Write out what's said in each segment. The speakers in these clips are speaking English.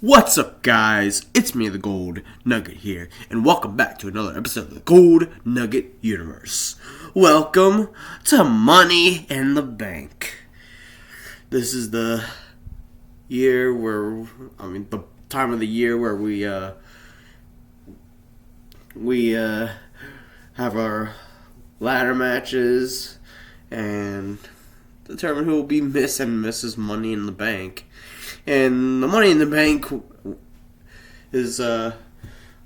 What's up, guys? It's me, the Gold Nugget here, and welcome back to another episode of the Gold Nugget Universe. Welcome to Money in the Bank. This is the the time of the year where we have our ladder matches and determine who will be Miss and Mrs. Money in the Bank. And the Money in the Bank is, for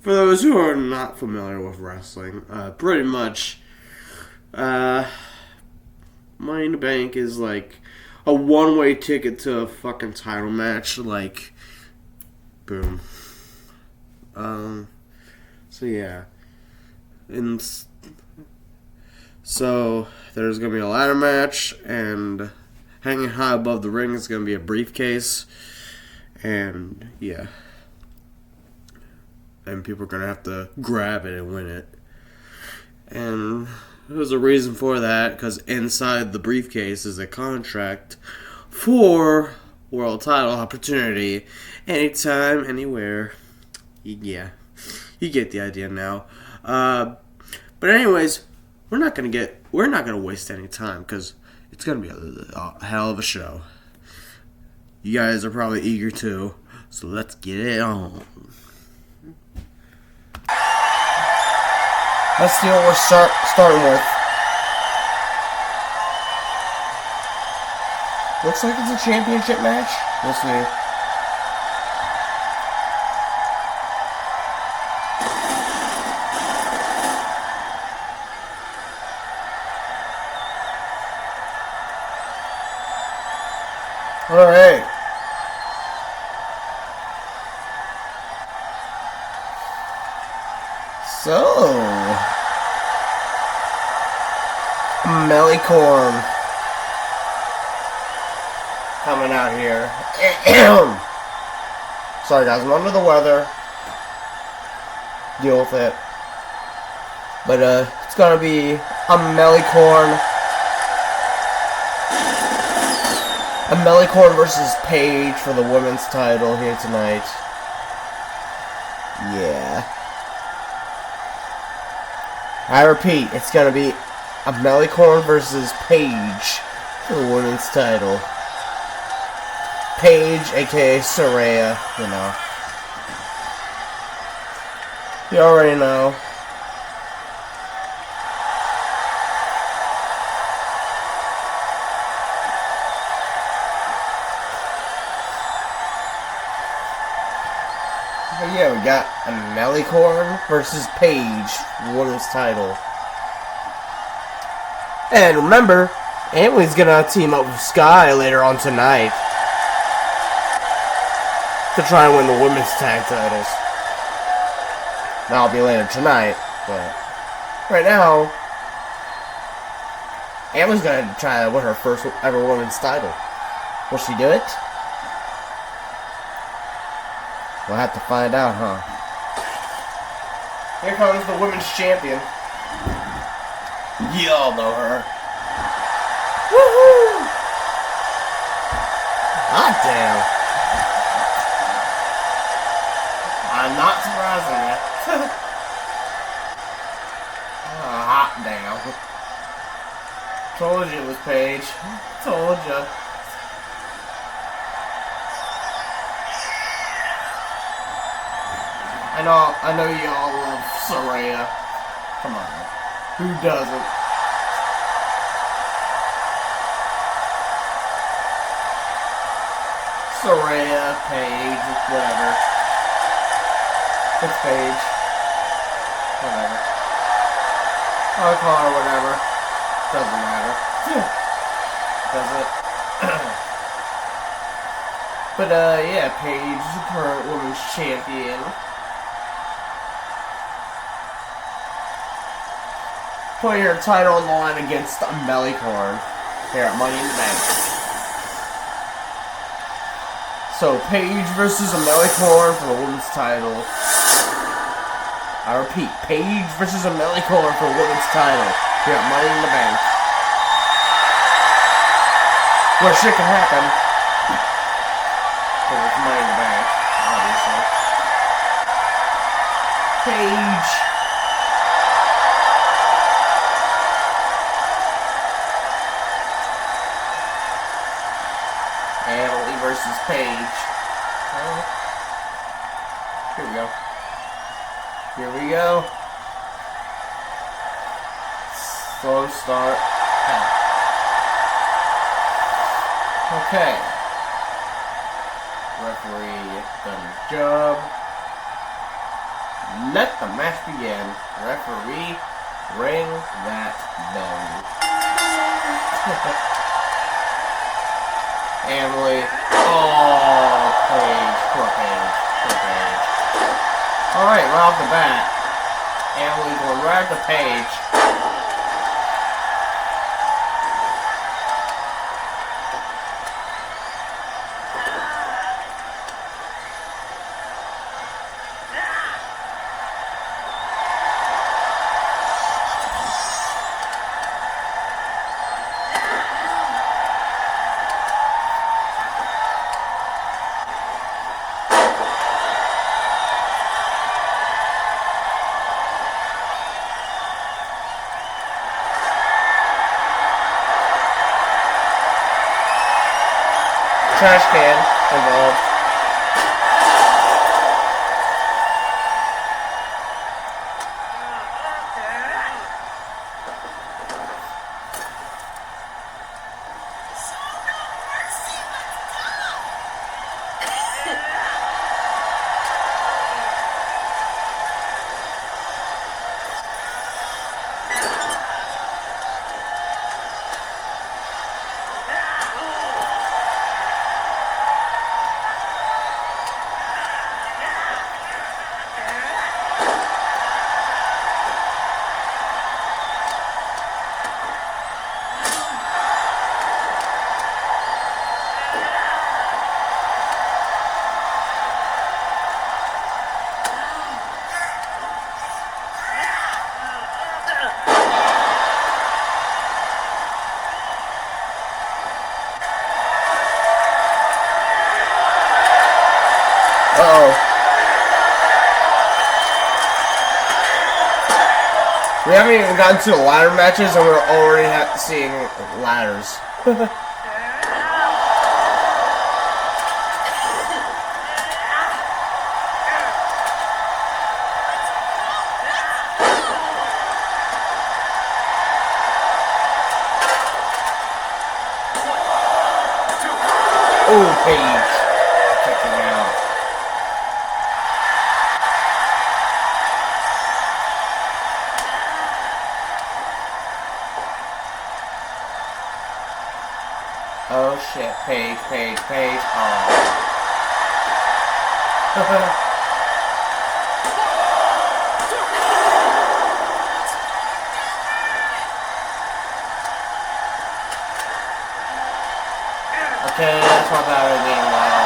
those who are not familiar with wrestling, pretty much, Money in the Bank is like a one-way ticket to a fucking title match, like, boom. So yeah. And so there's going to be a ladder match, and hanging high above the ring is going to be a briefcase. And yeah. And people are going to have to grab it and win it. And there's a reason for that, because inside the briefcase is a contract for world title opportunity. Anytime, anywhere. Yeah. You get the idea now. But anyways, we're not gonna waste any time, because it's gonna be a hell of a show. You guys are probably eager too, so let's get it on. Let's see what we're starting with. Looks like it's a championship match. We'll see. Alright. So, Melicorn coming out here. Sorry guys, I'm under the weather. Deal with it. But it's gonna be a Melicorn versus Paige for the women's title here tonight. Yeah. I repeat, it's gonna be a Melicorn versus Paige for the women's title. Paige, aka Saraya, you know. You already know. But yeah, we got a Melicorn versus Paige, women's title. And remember, Emily's gonna team up with Sky later on tonight to try and win the women's tag titles. That'll be later tonight, but right now, Emily's gonna try to win her first ever women's title. Will she do it? We'll have to find out, huh? Here comes the women's champion. Y'all know her. Woohoo! Hot damn. I'm not surprising you. Hot damn. Told you it was Paige. Told you. I know y'all love Saraya. Come on. Who doesn't? Saraya, Paige, whatever. It's Paige. Whatever. I'll call her whatever. Doesn't matter. Does it? But, yeah, Paige is the current women's champion. Putting her title on the line against Melicorn here at Money in the Bank. So, Paige versus Melicorn for the women's title. I repeat, Paige versus Melicorn for the women's title here at Money in the Bank. Where shit can happen. Because it's Money in the Bank, obviously. Paige. Emily versus Paige. Oh. Here we go. Here we go. Slow start. Okay. Referee done his job. Let the match begin. Referee, ring that bell. Emily. Oh, Paige. Poor Paige. Poor Paige. Alright, right off the bat. Emily going right to Paige. Trash can involved. Uh-oh. We haven't even gotten to the ladder matches and we're already seeing ladders. Oh, Paige. Checking out. Oh shit, Paige, Paige, Paige. Oh. Okay, that's not bad at being loud.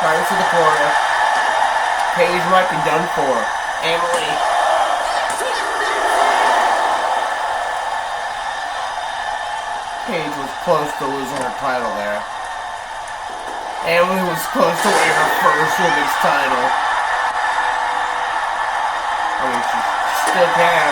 Right into the corner. Paige might be done for. Emily. Paige was close to losing her title there. Emily was close to winning her first women's title. I mean, she still can.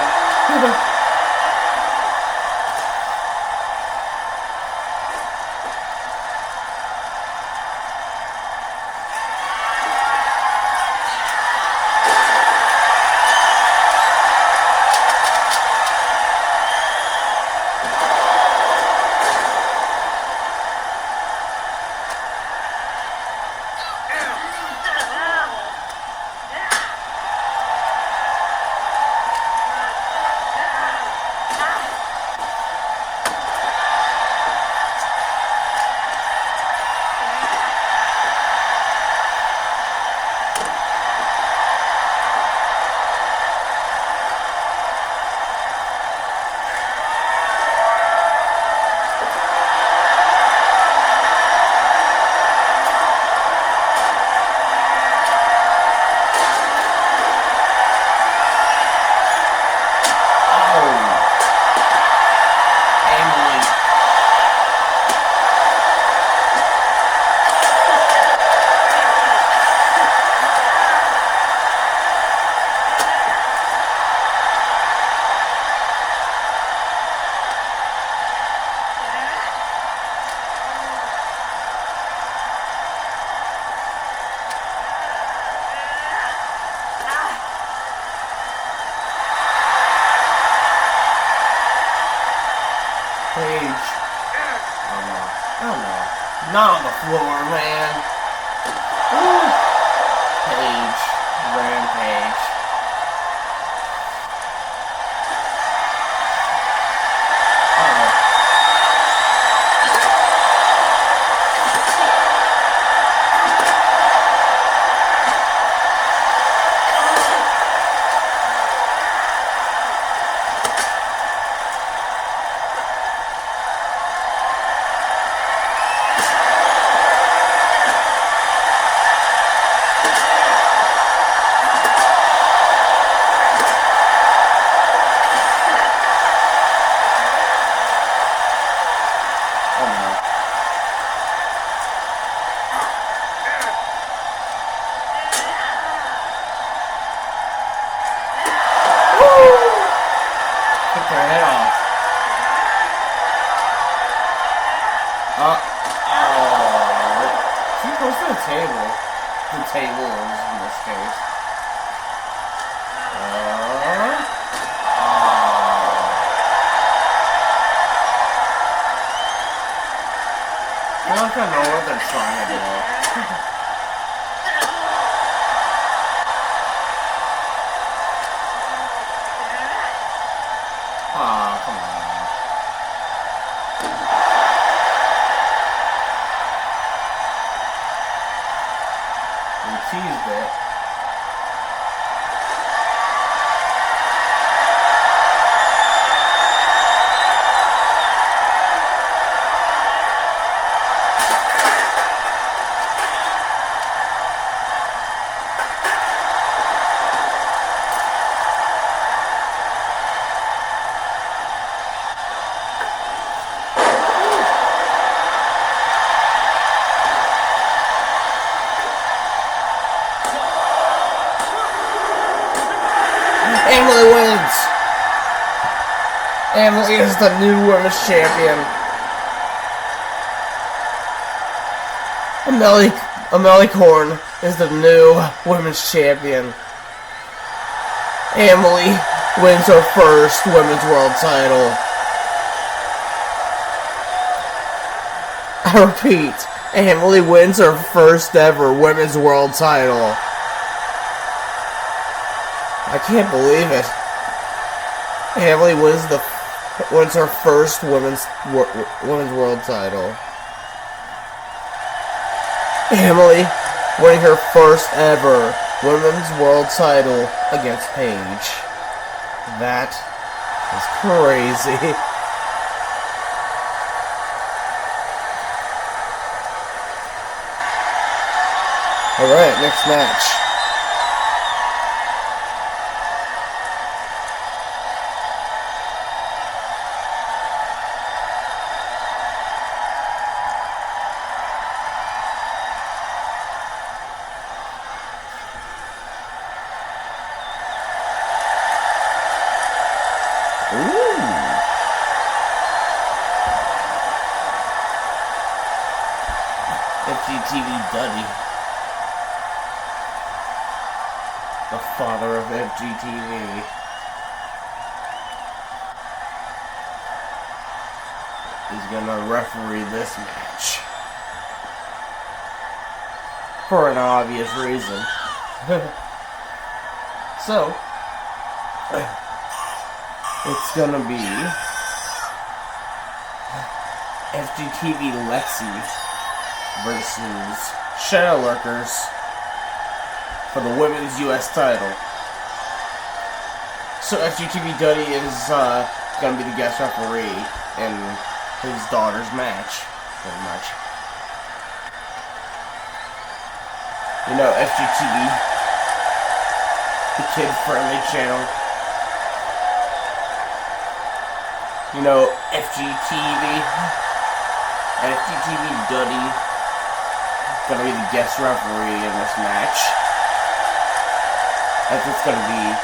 Not on the floor, man. Woo. Paige. Rampage. The table is in this case. I don't know what they're trying to do. Come on. Teased it. Emily wins! Emily is the new women's champion. Emily Korn is the new women's champion. Emily wins her first women's world title. I repeat, Emily wins her first ever women's world title. I can't believe it. Emily wins her first women's world title. Emily winning her first ever women's world title against Paige. That is crazy. Alright, next match. FGTV Duddy. The father of FGTV. Is gonna referee this match. For an obvious reason. So, it's gonna be FGTV Lexi versus Shadow Lurkers for the women's US title. So FGTV Duddy is gonna be the guest referee in his daughter's match, pretty much. You know, FGTV, the kid-friendly channel. You know, FGTV Duddy gonna be the guest referee in this match. As it's gonna be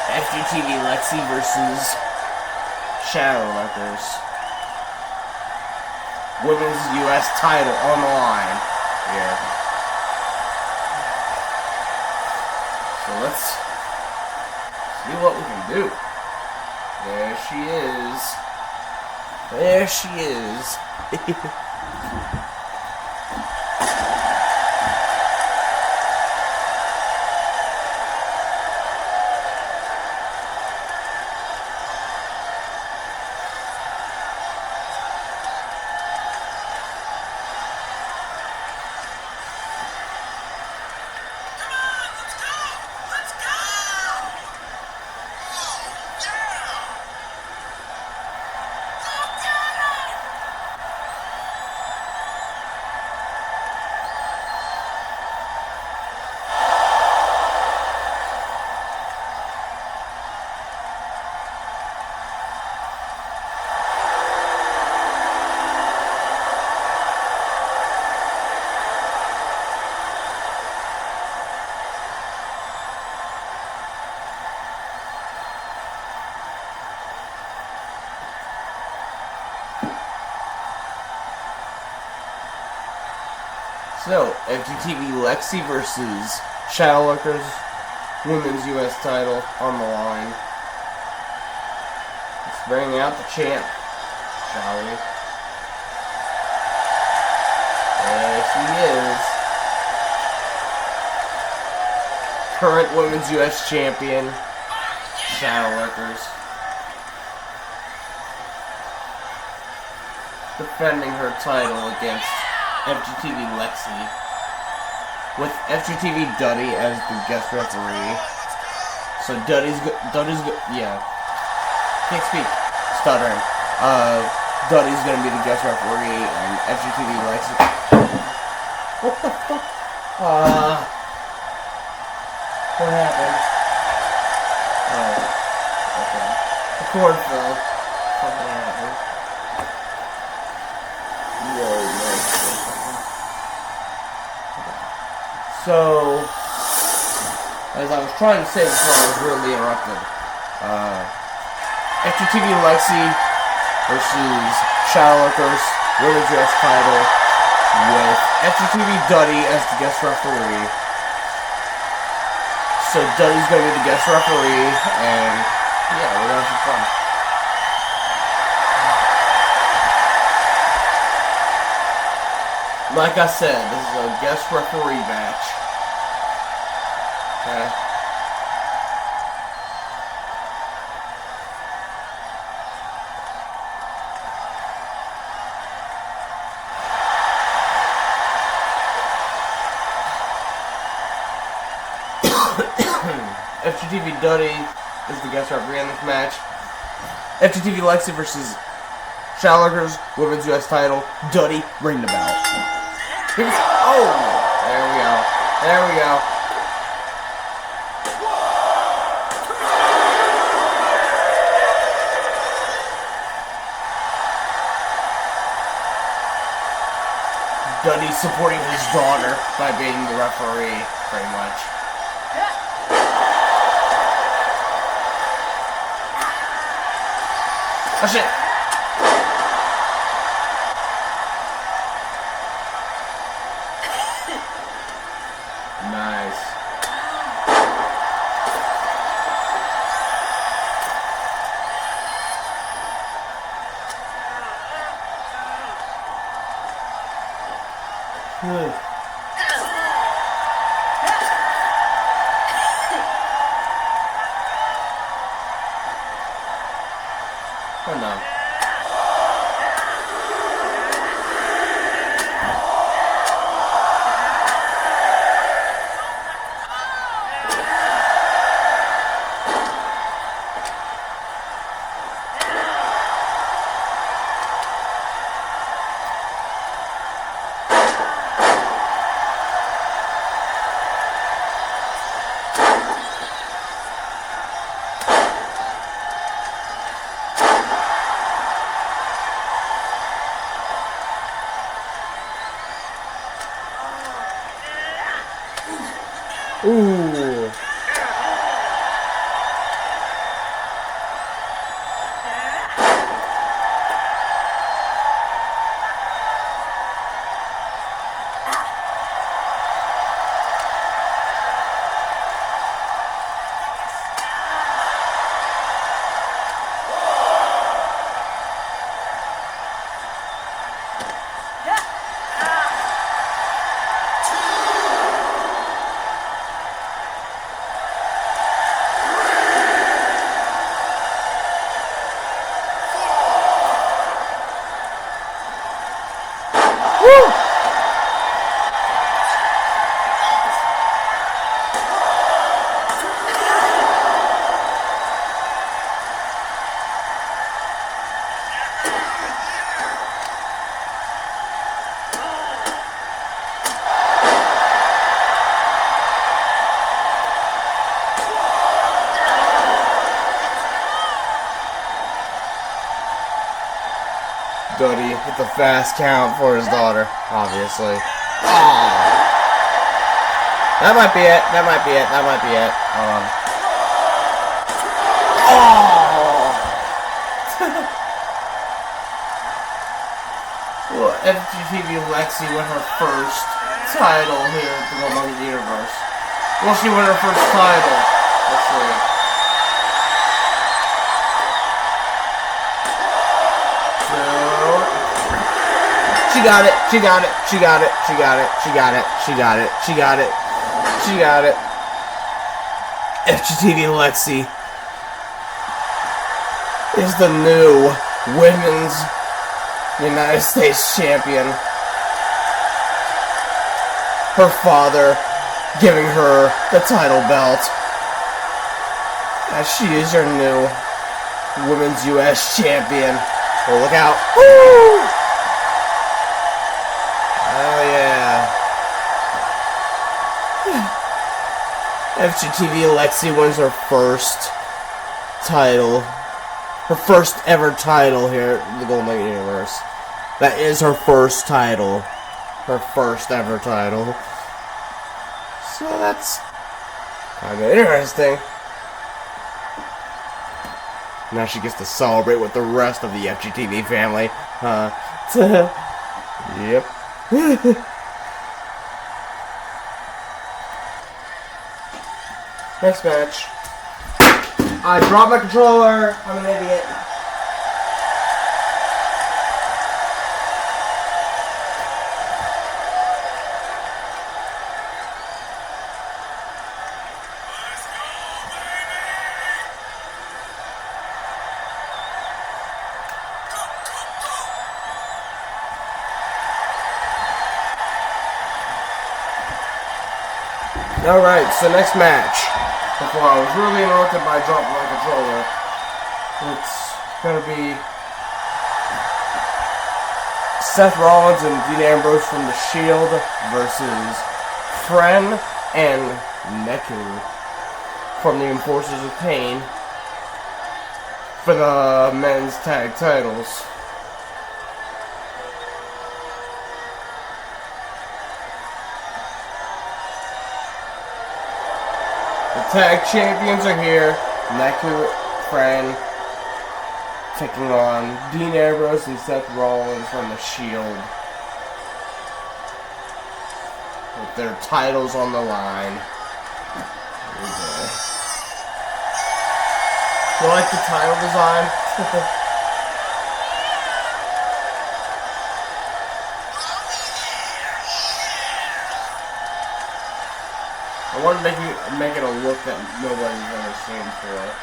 FGTV Lexi versus Shadow Lurkers. Women's US title on the line here. So let's see what we can do. There she is. There she is. So, FGTV Lexi versus Shadowlurkers, Women's U.S. title on the line. Let's bring out the champ, shall we? There she is. Current Women's U.S. champion, Shadowlurkers. Defending her title against FGTV Lexi, with FGTV Duddy as the guest referee. So Duddy's yeah, can't speak, stuttering. Duddy's gonna be the guest referee, and FGTV Lexi. What the fuck? What happened? Oh, okay. The cord fell. Something happened. So, as I was trying to say before I was rudely interrupted, FGTV Lexi versus Shadowlurkers Women's U.S. title with FGTV Duddy as the guest referee. So Duddy's going to be the guest referee, and yeah, we're going to have some fun. Like I said, this is a guest referee match. Okay. FGTV Duddy is the guest referee in this match. FGTV Lexi versus Shadowlurkers Women's U.S. title. Duddy, ring the bell. Oh! There we go. There we go. Duddy supporting his daughter by being the referee, pretty much. Oh shit! Nice. Oh no. Ooh. Duddy with the fast count for his daughter, obviously. Oh. That might be it. That might be it. That might be it. Hold on. Oh! Well, FGTV Lexi with her first title here at the Nugget Universe. Will she win her first title? Let's see. She got it. She got it. She got it. She got it. She got it. She got it. She got it. She got it. FGTV Lexi is the new Women's United States Champion. Her father giving her the title belt as she is your new Women's US Champion. Oh, look out. Woo! Oh, yeah. FGTV Lexi wins her first title. Her first ever title here in the Golden Nugget Universe. That is her first title. Her first ever title. So that's kind of interesting. Now she gets to celebrate with the rest of the FGTV family. Yep. Next match. I dropped my controller. I'm an idiot. Alright, so next match. Before I was really interrupted by dropping my controller. It's gonna be Seth Rollins and Dean Ambrose from The Shield versus Fren and Neku from the Enforcers of Pain for the men's tag titles. Tag champions are here. Neku, Fran, taking on Dean Ambrose and Seth Rollins from The Shield. With their titles on the line. You like the title design? I want to make it a look that nobody's ever seen before.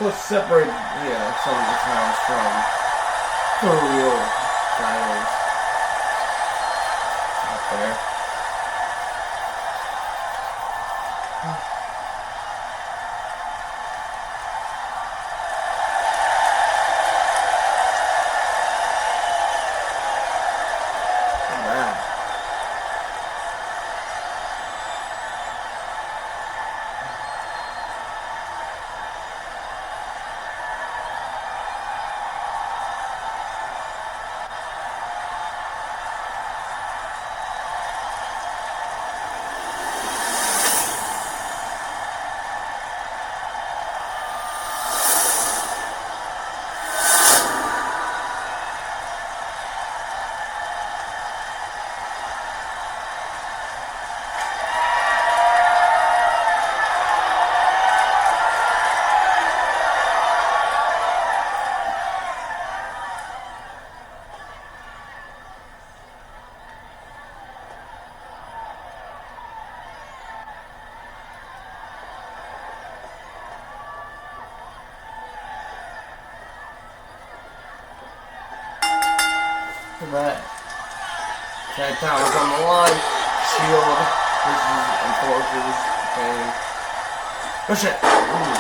Let's separate, some of the titles from the real titles out there. But tag titles on the line. Shield versus Enforcers. Oh shit. Ooh.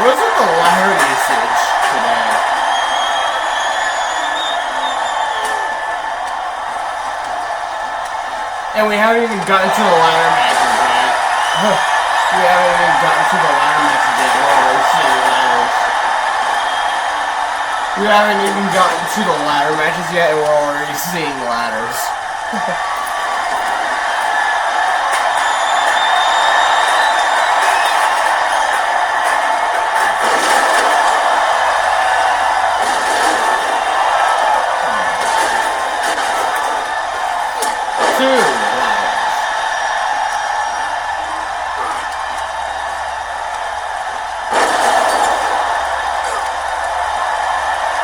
What's with the ladder usage today? And we haven't even gotten to the ladder matches yet. We haven't even gotten to the ladder matches yet. We're already seeing ladders. We haven't even gotten to the ladder matches yet, and we're already seeing ladders.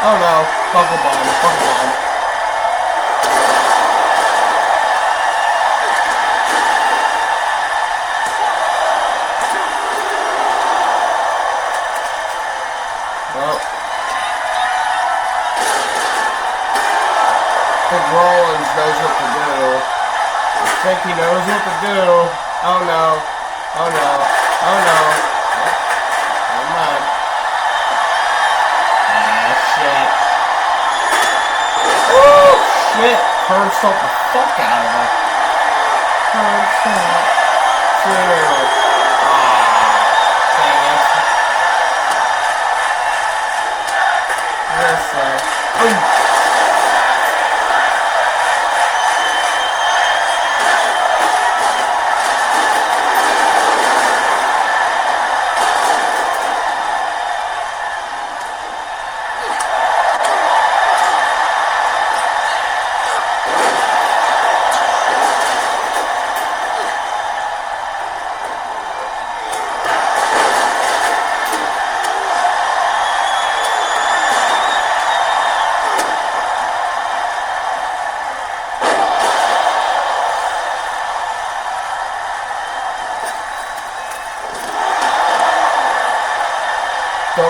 Oh no, buckle bomb, buckle bomb. Well, I think Rollins knows what to do. I think he knows what to do. Oh no, oh no, oh no. Never mind. Shit. Oh, shit. Turnstile the fuck out of her. Turnstile. Dude. Dang it.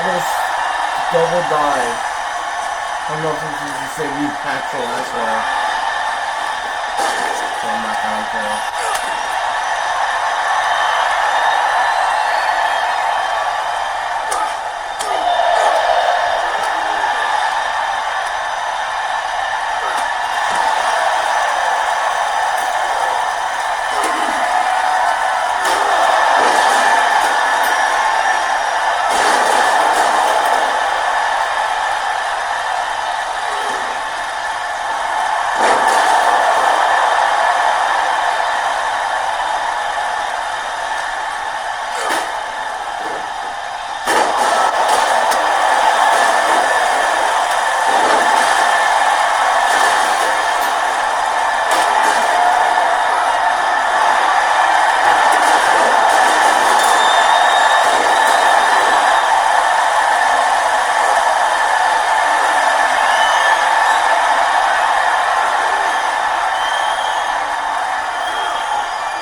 This, double dive. I don't know if this is the same new actual elsewhere. So I'm not going to.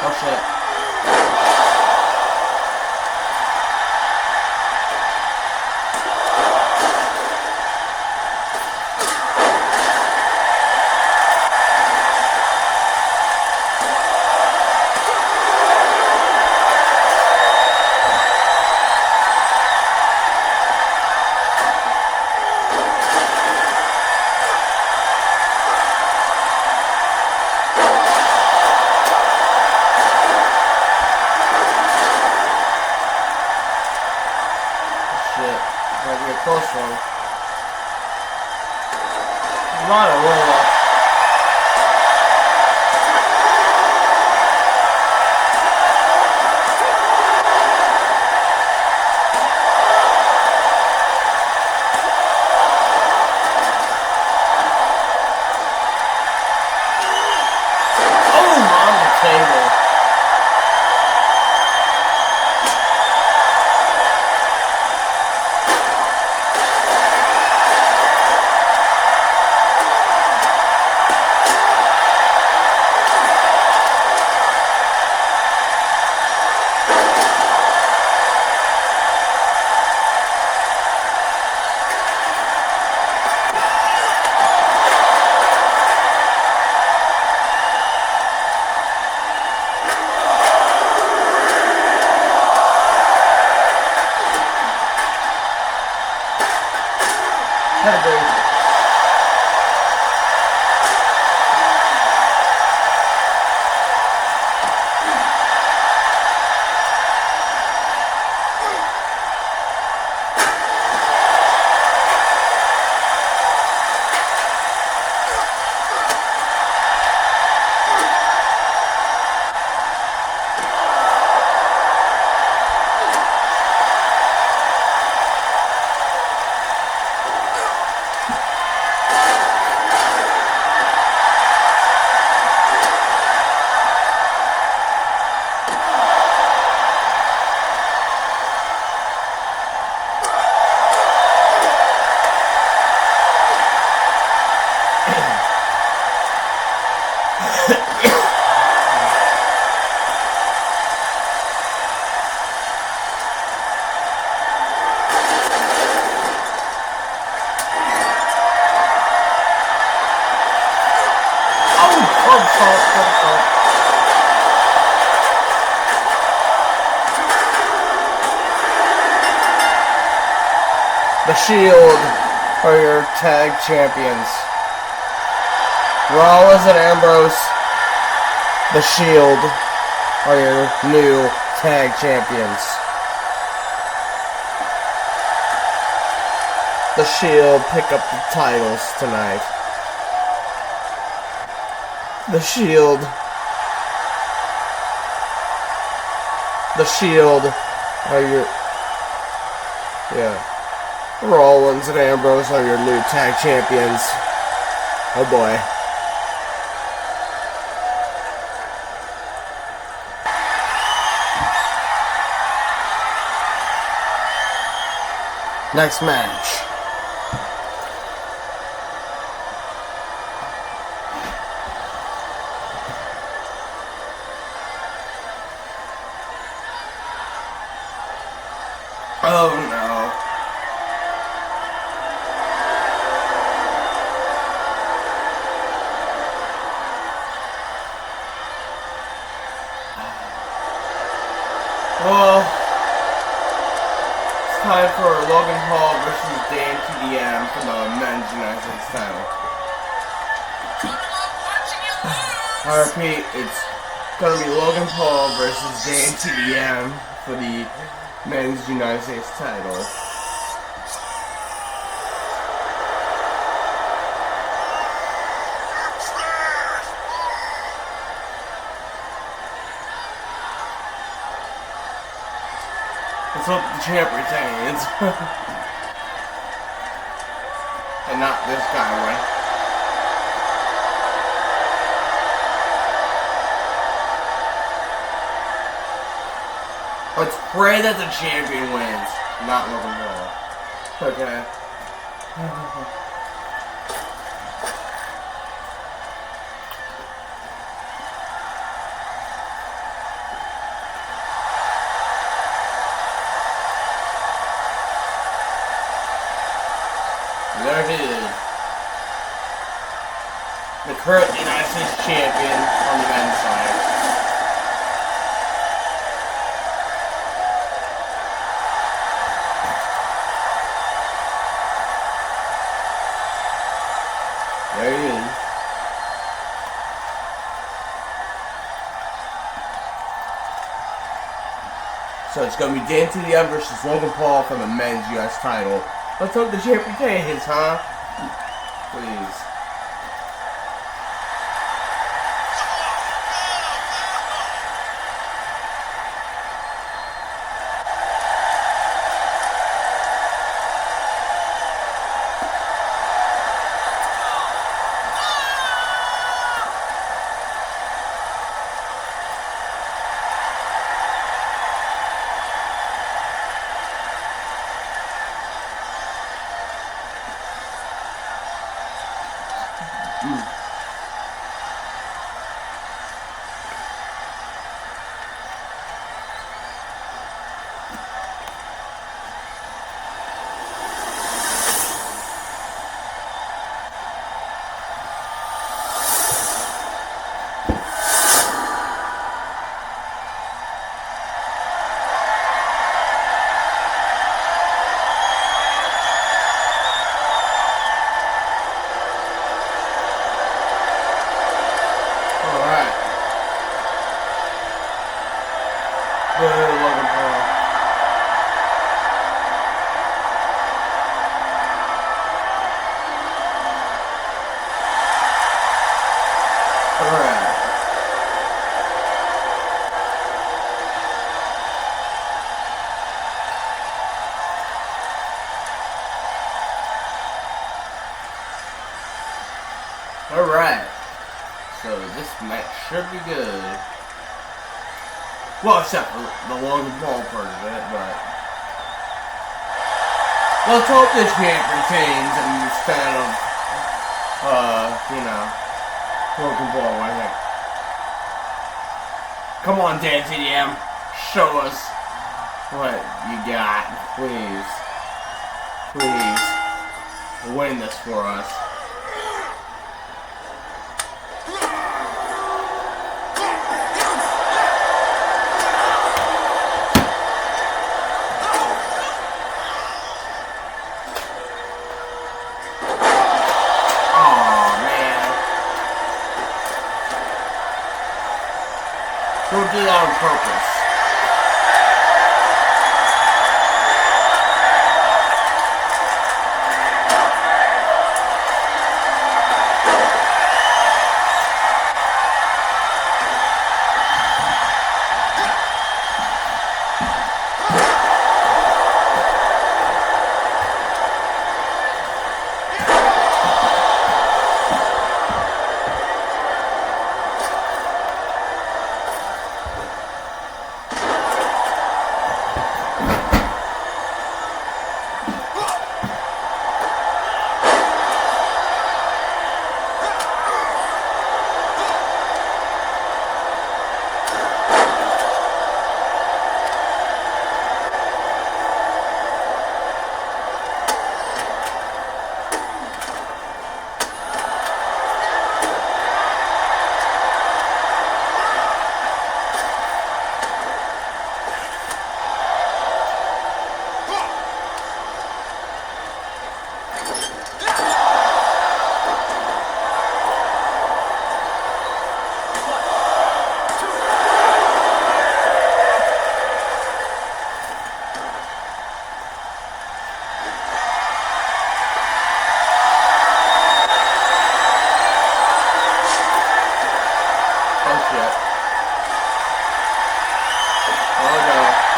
Oh shit. Might be a close one. Not a roll up. Oh, on the table. Pedigree. The Shield are your tag champions. Rollins and Ambrose, the Shield are your new tag champions. The Shield pick up the titles tonight. The Shield are your... Rollins and Ambrose are your new tag champions. Oh boy. Next match. Oh no. Well, it's time for Logan Paul versus Dan TDM for the men's United States title. I repeat, it's gonna be Logan Paul versus Dan TDM for the men's United States title. Let's hope the champ retains. And not this guy, right? Let's pray that the champion wins. Not Logan Paul. Okay. There it is. The current United States champion on the men's side. There he is. So it's going to be Dan TDM versus Logan Paul for the men's US title. Let's hope the champ retains, huh? Please. Logan Paul. Alright. Alright. So this match should be good. Well, except for the Logan Paul part of it, but let's hope this champ retains instead of, Logan Paul winning. Come on, DanTDM, show us what you got, please. Please, win this for us. Don't do that on purpose.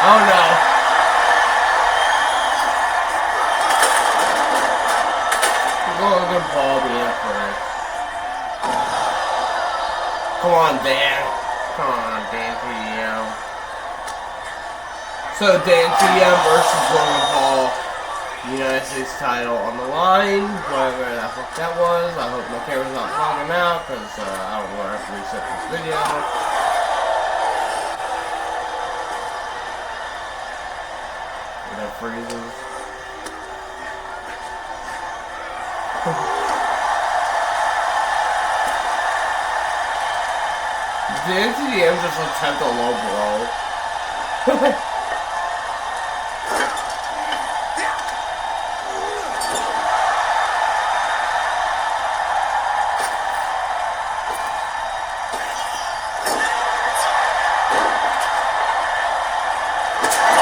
Oh no. Logan Paul being first. Come on, Dan. Come on, DanTDM. So DanTDM versus Logan Paul. United States title on the line. Whatever the fuck that was. I hope my camera's not fogging out because I don't want to have to reset this video. That freezes. Did NTDM just attempt a low blow?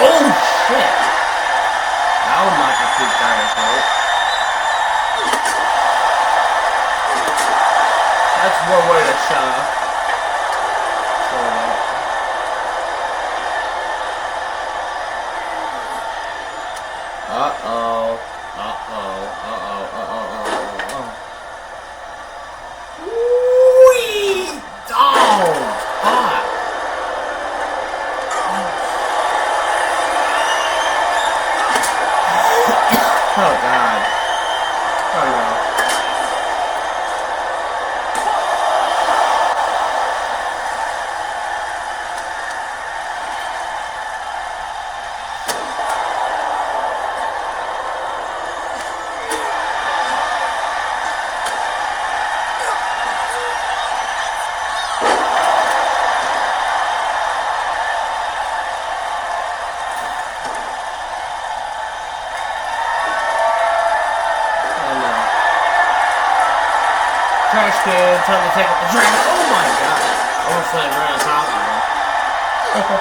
Oh shit! That was not the two guys, right? That's one way to shove. Uh-oh. Uh-oh. Uh-oh. Uh-oh. Uh-oh. Wee! Oh! Fuck! Oh, God. Oh, no. Trash can, time to take up the trash. Oh my god. Almost like right on top of him.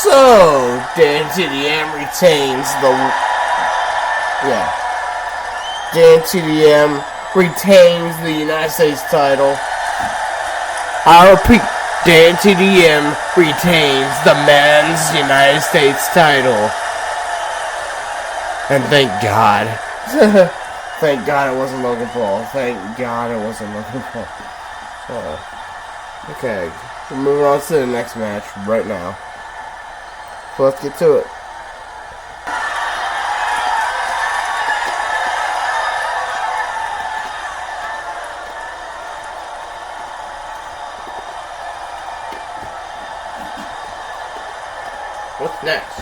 So, DNTDM retains the... Yeah. DNTDM retains the United States title. I repeat, DNTDM retains the men's United States title. And thank God. Thank God it wasn't Logan Paul. Thank God it wasn't Logan Paul. Okay, we're moving on to the next match right now. So let's get to it. What's next?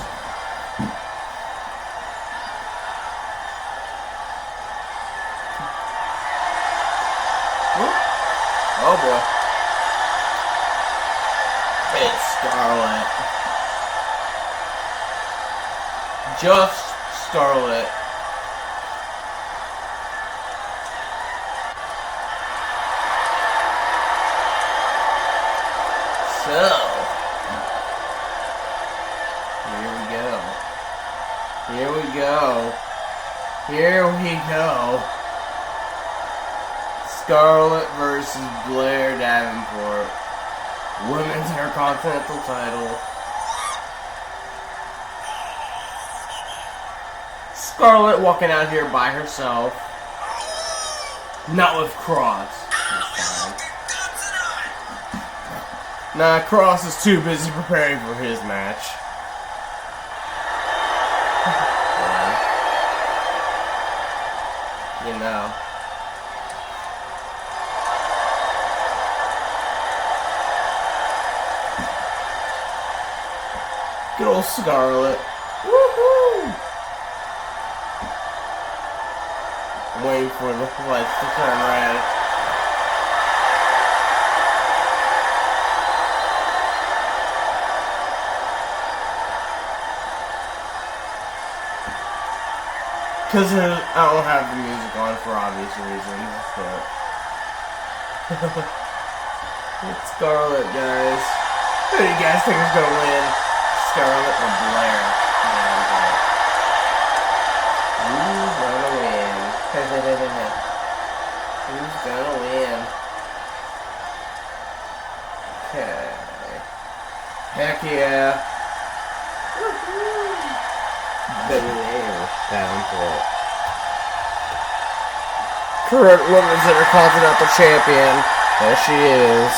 Oh boy. It's Scarlett. Just Scarlett. So, here we go. Here we go. Here we go. Scarlett versus Blair Davenport. Women's Intercontinental title. Scarlett walking out here by herself. Not with Cross. Nah, Cross is too busy preparing for his match. Yeah. You know. Good old Scarlett. Woohoo! I'm waiting for the lights to turn red. Because I don't have the music on for obvious reasons. But it's Scarlett, guys. Who do you guys think is going to win? Scarlett or Blair? Who's gonna win? Who's gonna win? Okay. Heck yeah. Blair Davenport. Current Women's Intercontinental Champion. There she is.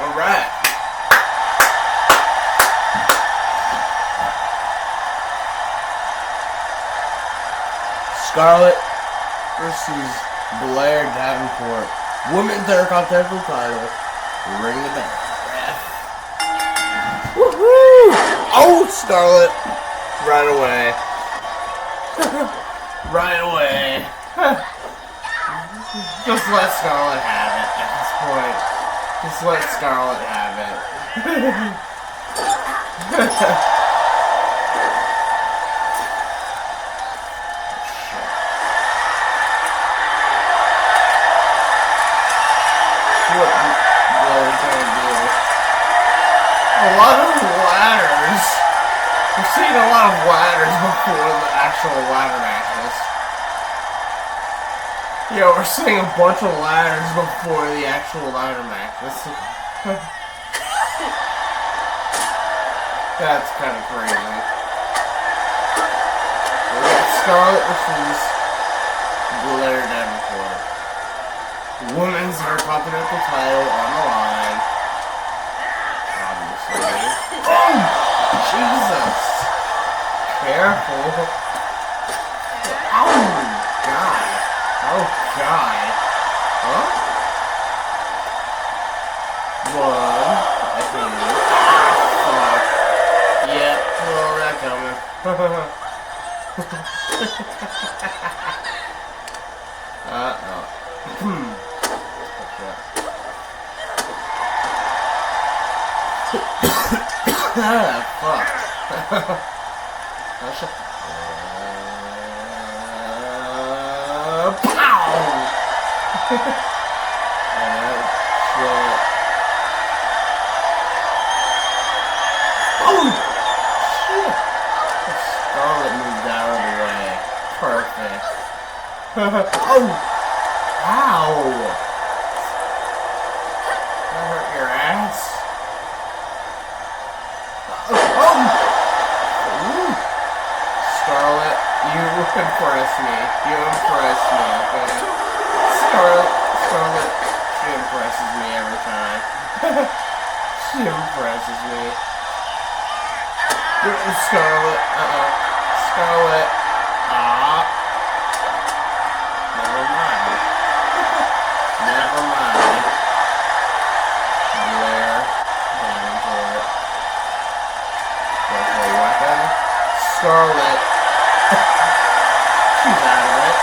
Alright. Scarlett versus Blair Davenport. Women's Intercontinental title. Ring the bell. Woohoo! Oh, Scarlett! Right away. Right away. Just let Scarlett have it at this point. Just let Scarlett have it. What Blair's gonna do? A lot of ladders. We've seen a lot of ladders before the actual ladder matches. Yeah, we're seeing a bunch of ladders before the actual ladder matches. That's kind of crazy. We got Scarlett versus Blair Davenport. Women's Intercontinental title on the line. Obviously. Oh! Jesus! Careful. Oh, God. Oh, God. Huh? One. I think. Fuck. Yep, well, that coming. Uh-oh. Ah, fuck. Pow! Shit. Oh! Shit! Scarlett moved out of the way. Perfect. Oh! Ow! That hurt your ass? Oh! Ooh. Scarlett, you impress me. You impress me, okay? Scarlett, she impresses me every time. She impresses me. Scarlett, Scarlett. Never mind. Never mind. Blair Davenport. There's a weapon. Scarlett. She's out of it.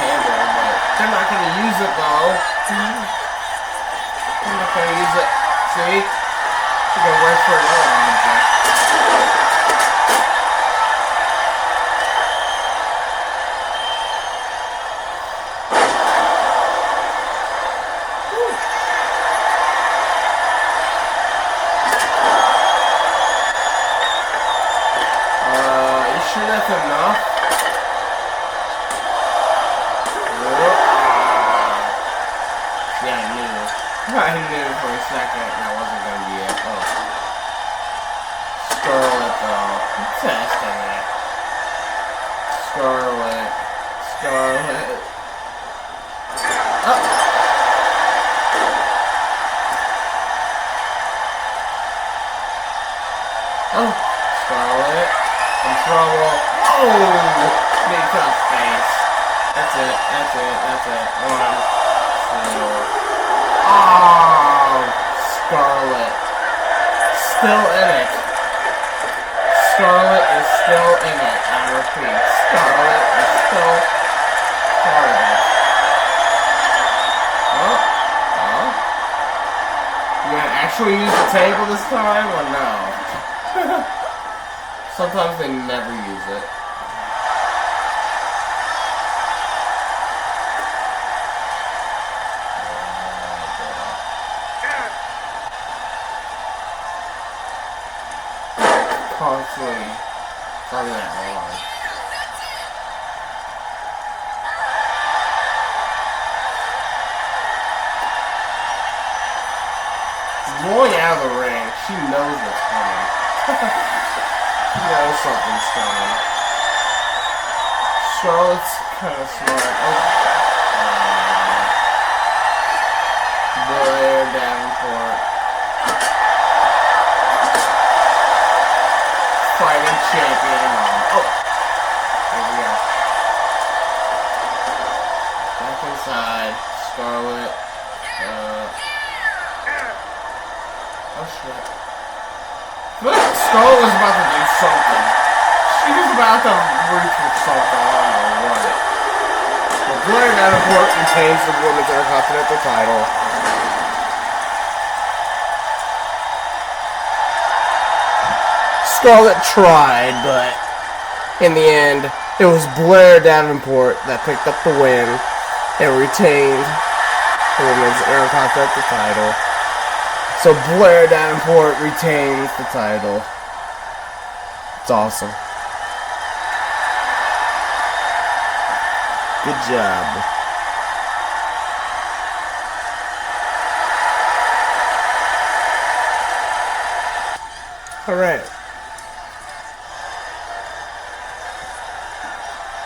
Candle, but they're not gonna use it though. They're not gonna use it. See? They're gonna wait for another object. You sure that's enough? Yeah, I knew. I knew for a second that wasn't gonna be it. Oh. Scarlett, though. Testing it. Scarlett. Oh! Oh! Scarlett. In trouble. Oh! Big tough face. That's it. One. Oh, Scarlett. Still in it. Scarlett is still in it. I repeat, Scarlett is still part of it. Oh. You gonna actually use the table this time or no? Sometimes they never use it. Constantly talking that wrong. Rolling out of the ring, she knows what's coming. She knows something's coming. Charlotte's kind of smart. Blair Davenport. Fighting champion. Oh, there we go. Back inside, Scarlett. Oh shit. I feel like Scarlett was about to do something. She was about to reach for something. I don't know what. But Blair Davenport retains the Women's Intercontinental title. Scarlett tried, but in the end, it was Blair Davenport that picked up the win and retained the Women's Intercontinental title. So Blair Davenport retains the title. It's awesome. Good job. Alright.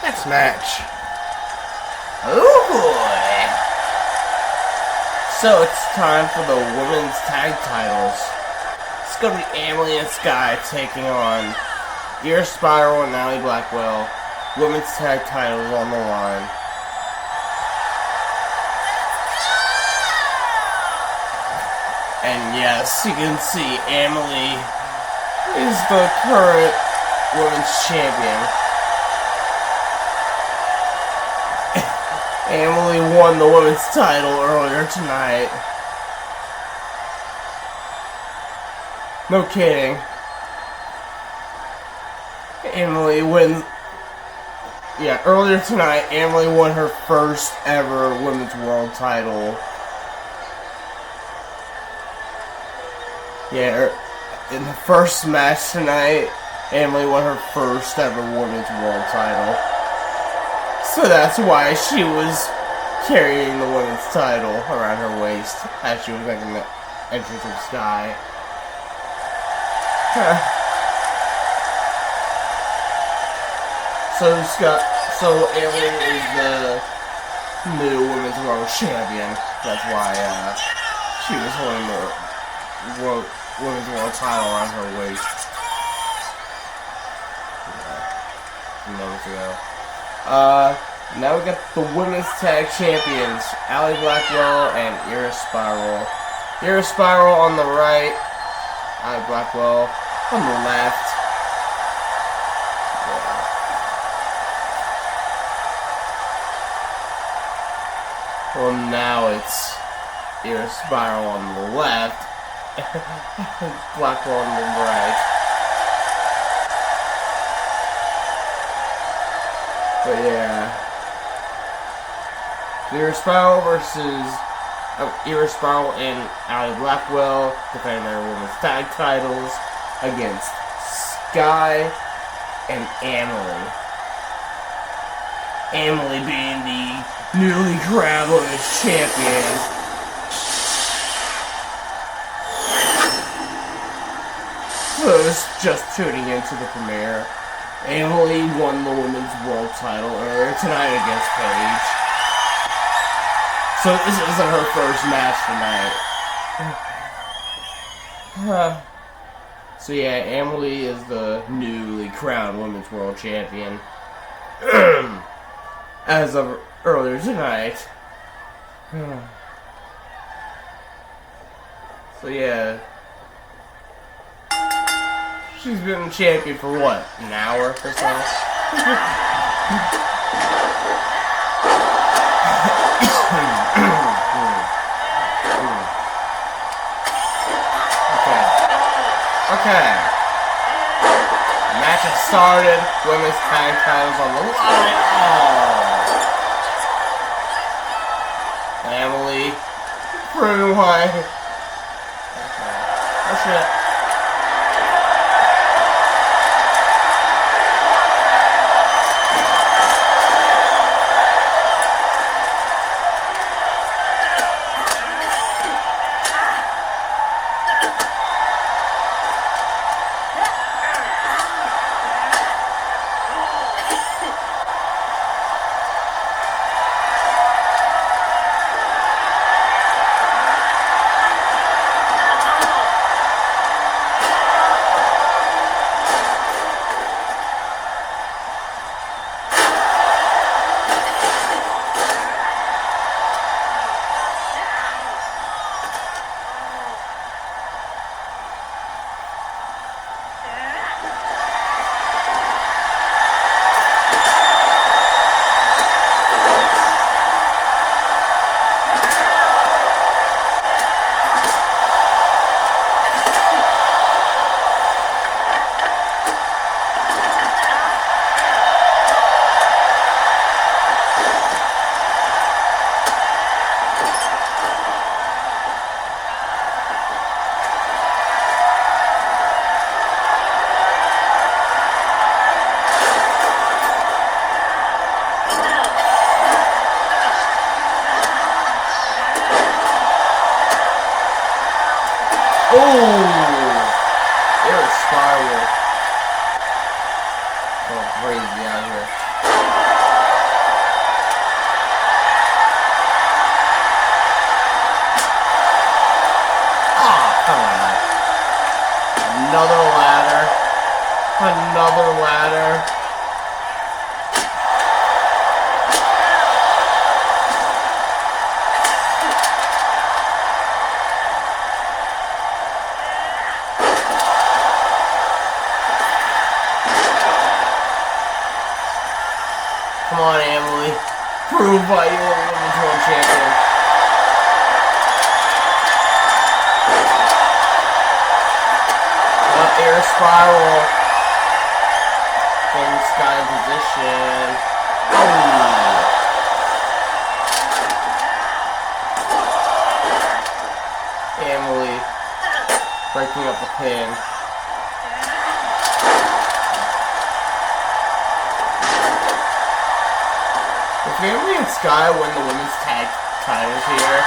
Next match. Oh boy. So it's time for the women's tag titles. It's gonna be Emily and Sky taking on Ira Spiral and Allie Blackwell. Women's tag titles on the line. And yes, you can see Emily is the current women's champion. Emily won the women's title earlier tonight. No kidding. Emily wins. Yeah, earlier tonight, Emily won her first ever women's world title. Yeah, in the first match tonight, Emily won her first ever women's world title. So that's why she was carrying the women's title around her waist as she was making the entrance of Sky. So Emily is the new women's world champion. That's why she was holding the women's world title around her waist. Yeah, moments ago. Now we got the women's tag champions, Allie Blackwell and Ira Spiral. Ira Spiral on the right, Allie Blackwell on the left. Yeah. Well, now it's Ira Spiral on the left, Blackwell on the right. But yeah, Ira Spiral versus Ira Spiral and Allie Blackwell defending their women's tag titles against Sky and Emily. Emily being the newly crowned women's champion. For those just tuning into the premiere, Emily won the women's world title earlier tonight against Paige. So this isn't her first match tonight. So yeah, Emily is the newly crowned women's world champion. As of earlier tonight. So yeah. She's been champion for what? An hour or so? Okay. Match has started. Women's tag titles on the line. Oh. Emily. Proving why. Okay. Oh shit. It was spiral. Oh, crazy out here. Come on. Another ladder. Another ladder. Come on, Emily. Prove why you are Women's World Champion. Air spiral in sky position. Emily breaking up the pin. If Emily and Sky win the women's tag titles here,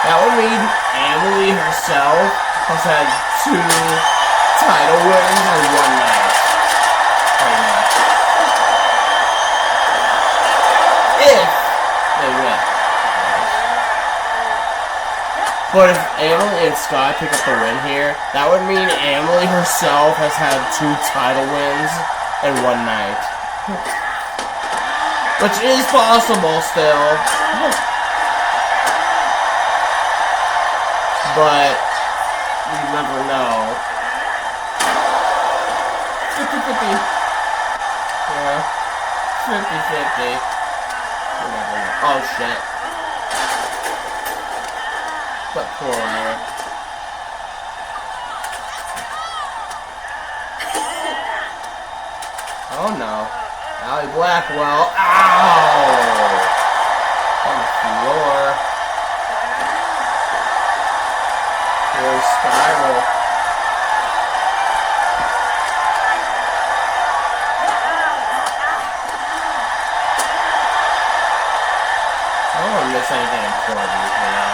that would mean Emily herself has had 2 title wins in one night. If they win. But if Emily and Sky pick up the win here, that would mean Emily herself has had 2 title wins in one night. Which is possible still. But you never know. 50-50. Yeah. 50-50. You never know. Oh shit. But poor Ira. Oh no. Allie Blackwell. Ow! On the floor. Here's Spiral. I don't want to miss anything important, you know?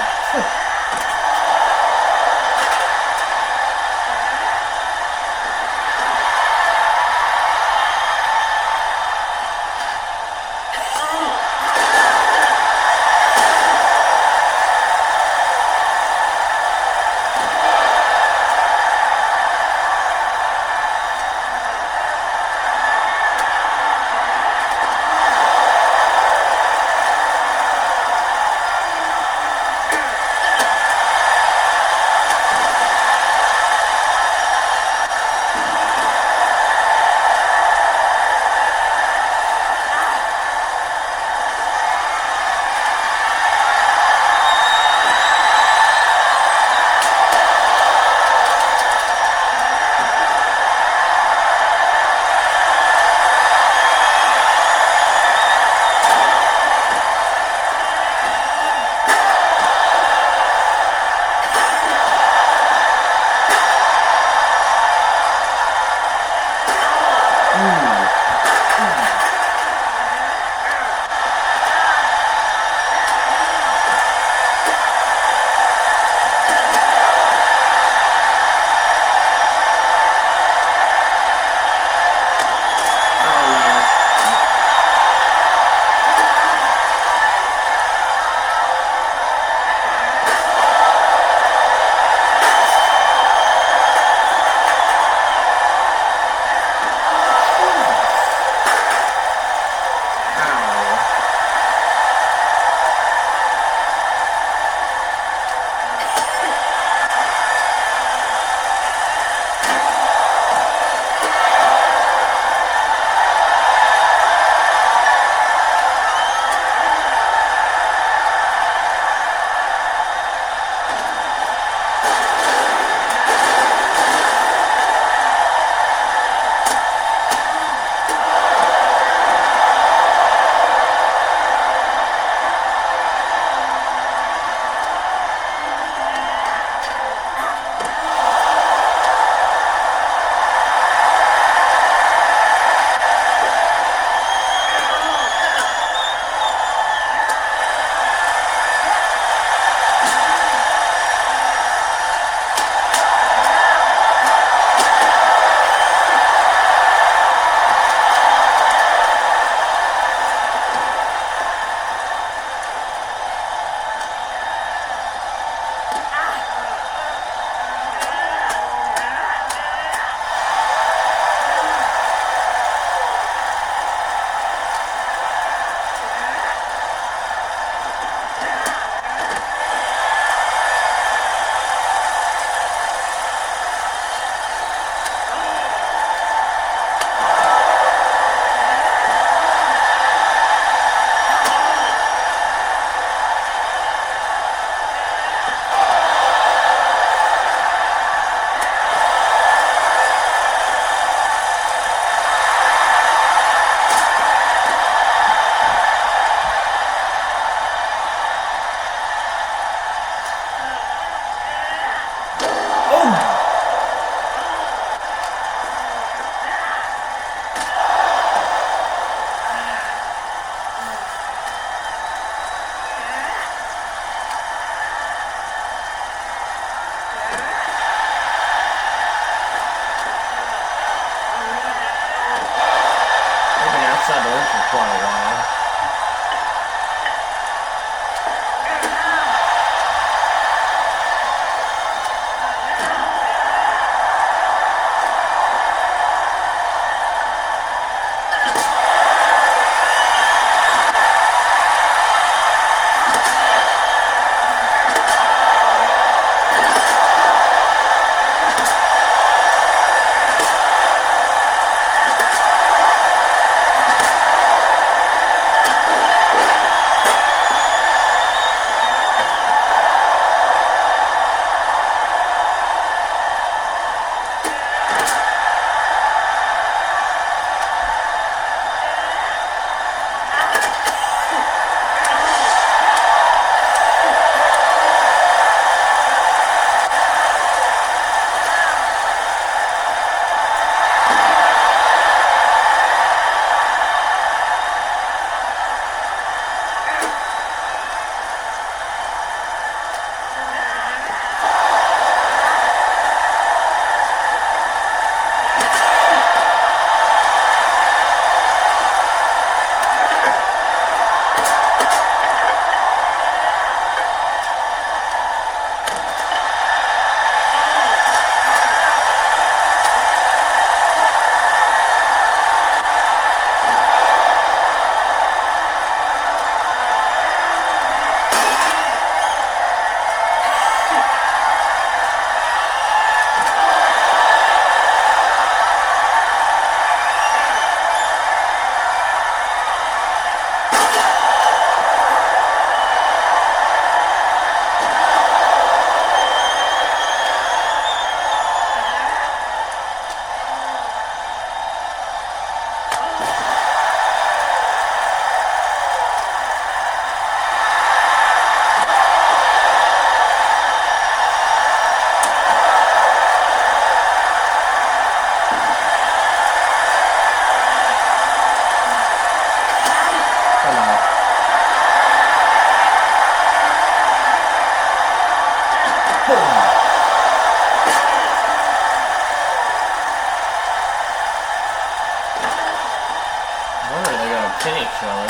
pin each other.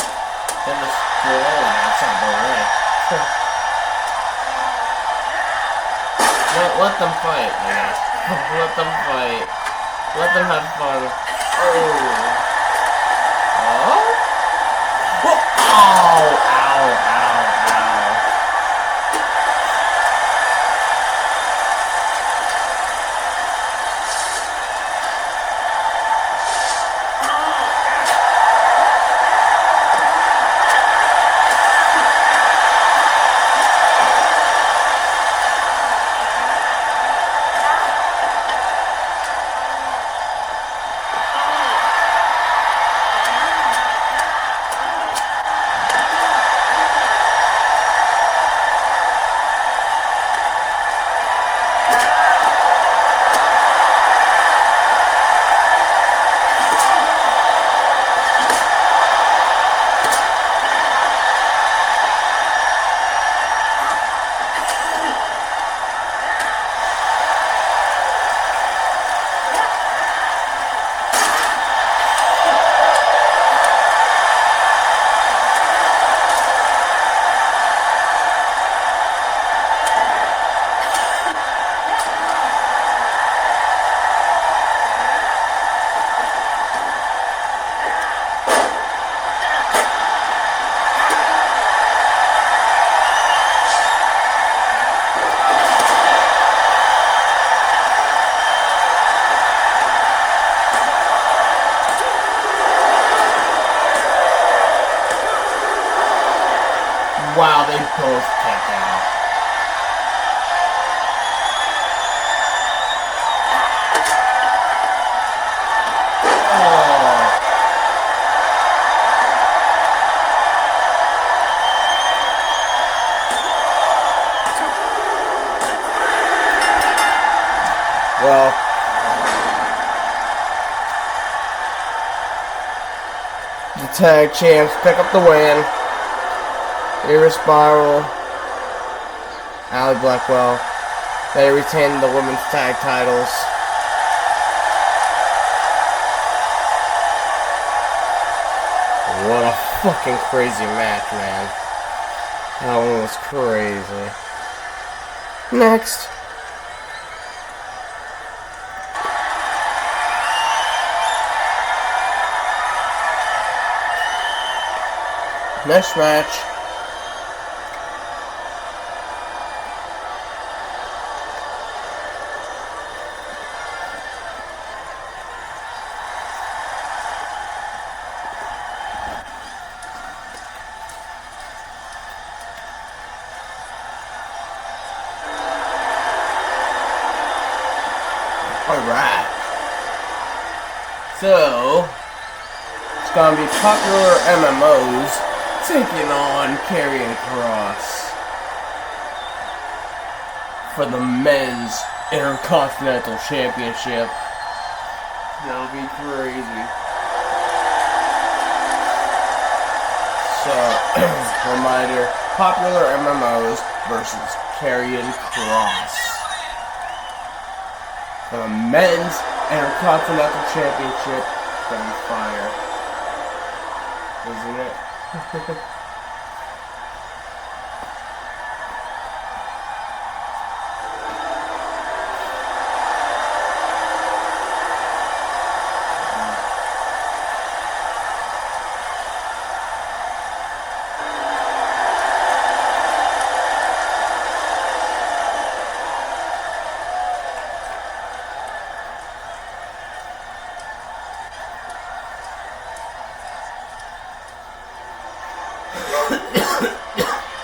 Then just roll outside the ring. Let them fight, I guess. Let them fight. Let them have fun. Oh. Oh? Ow! Ow! Ow! Ow! Wow, they both kicked out. Oh. Well, the tag champs pick up the win. Ira Spiral, Allie Blackwell, they retain the women's tag titles. What a fucking crazy match, man. That one was crazy. Next. Next match. Alright. So, it's gonna be popular MMOs taking on Karrion Kross for the men's Intercontinental Championship. That'll be crazy. So, reminder, popular MMOs versus Karrion Kross for the men's Intercontinental Championship. It's gonna be fire, isn't it?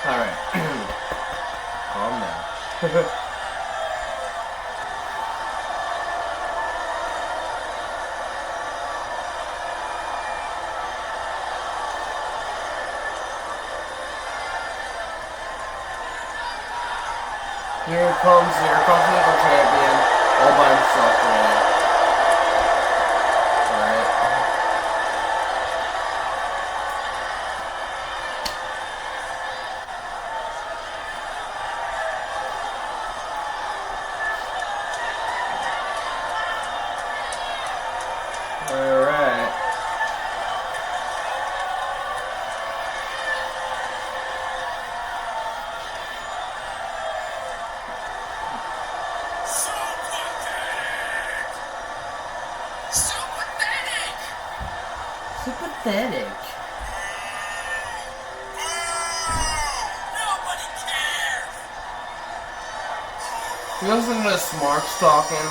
Alright. Calm down. Here comes the Intercontinental Champion all by himself today. Alright. Alright. So pathetic. Nobody cares. You listen to Smarks talking.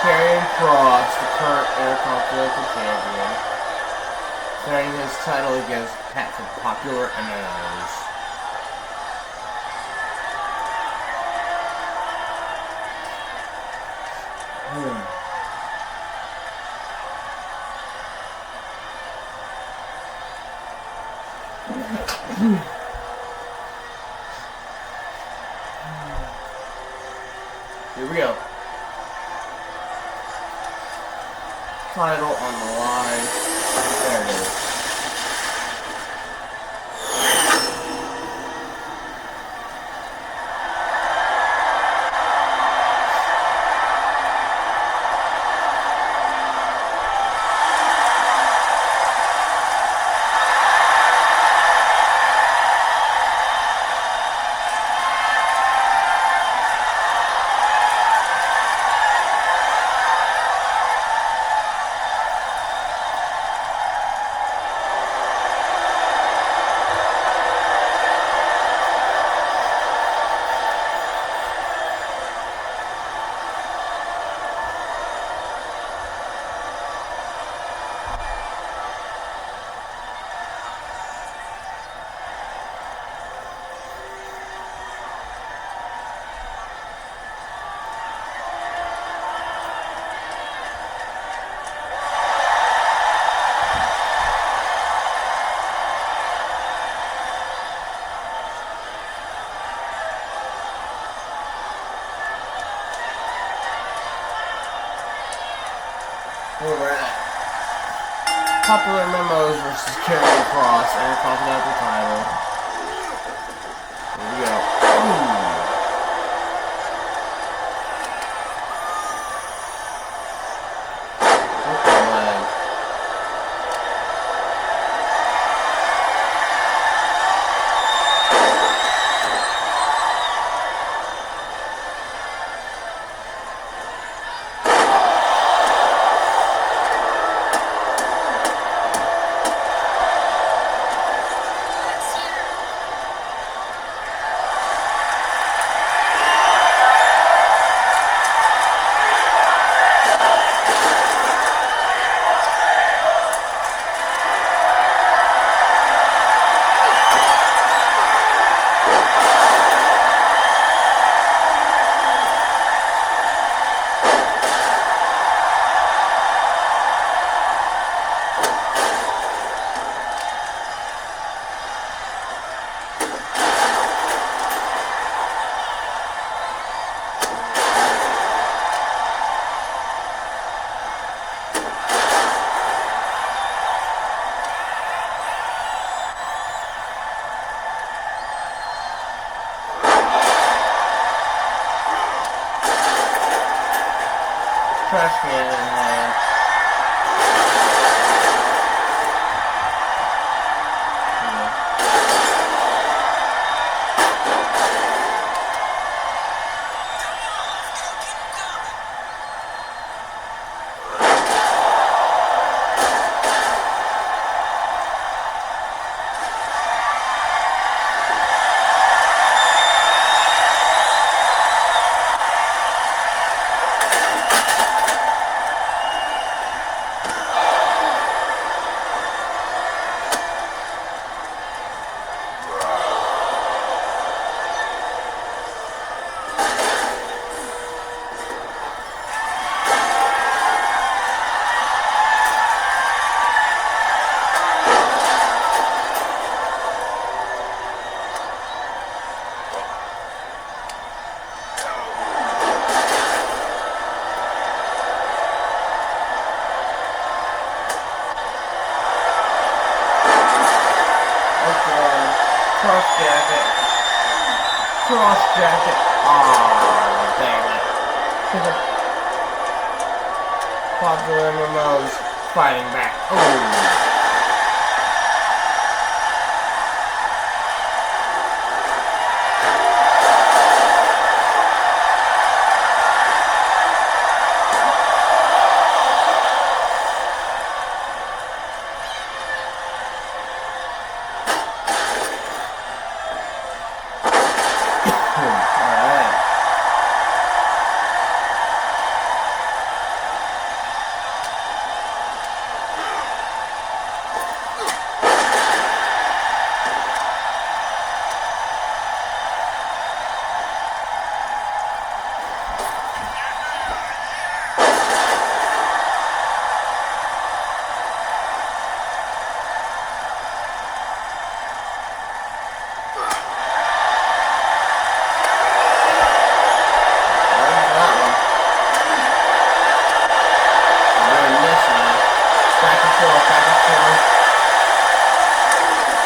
Karrion Kross, the current Intercontinental Champion, defending his title against Pat from Popular MMOs. Here we go. Title on the line. There it is. Where we're at. Popular Memos versus Karrion Kross, Intercontinental title. Here we go. What the leg? Trash can in hand. Cross jacket. Cross jacket. Aw, dang it. Popular MMOs fighting back. Oh.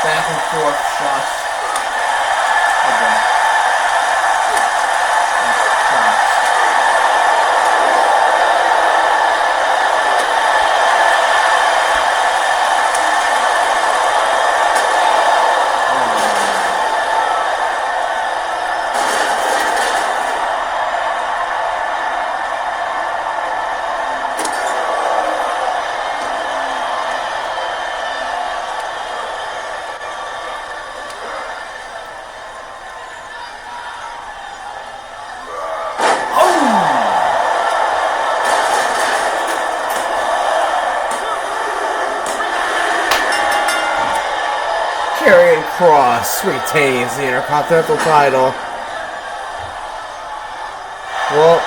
Back and forth shots. Okay. Karrion Kross retains the Intercontinental title. Well,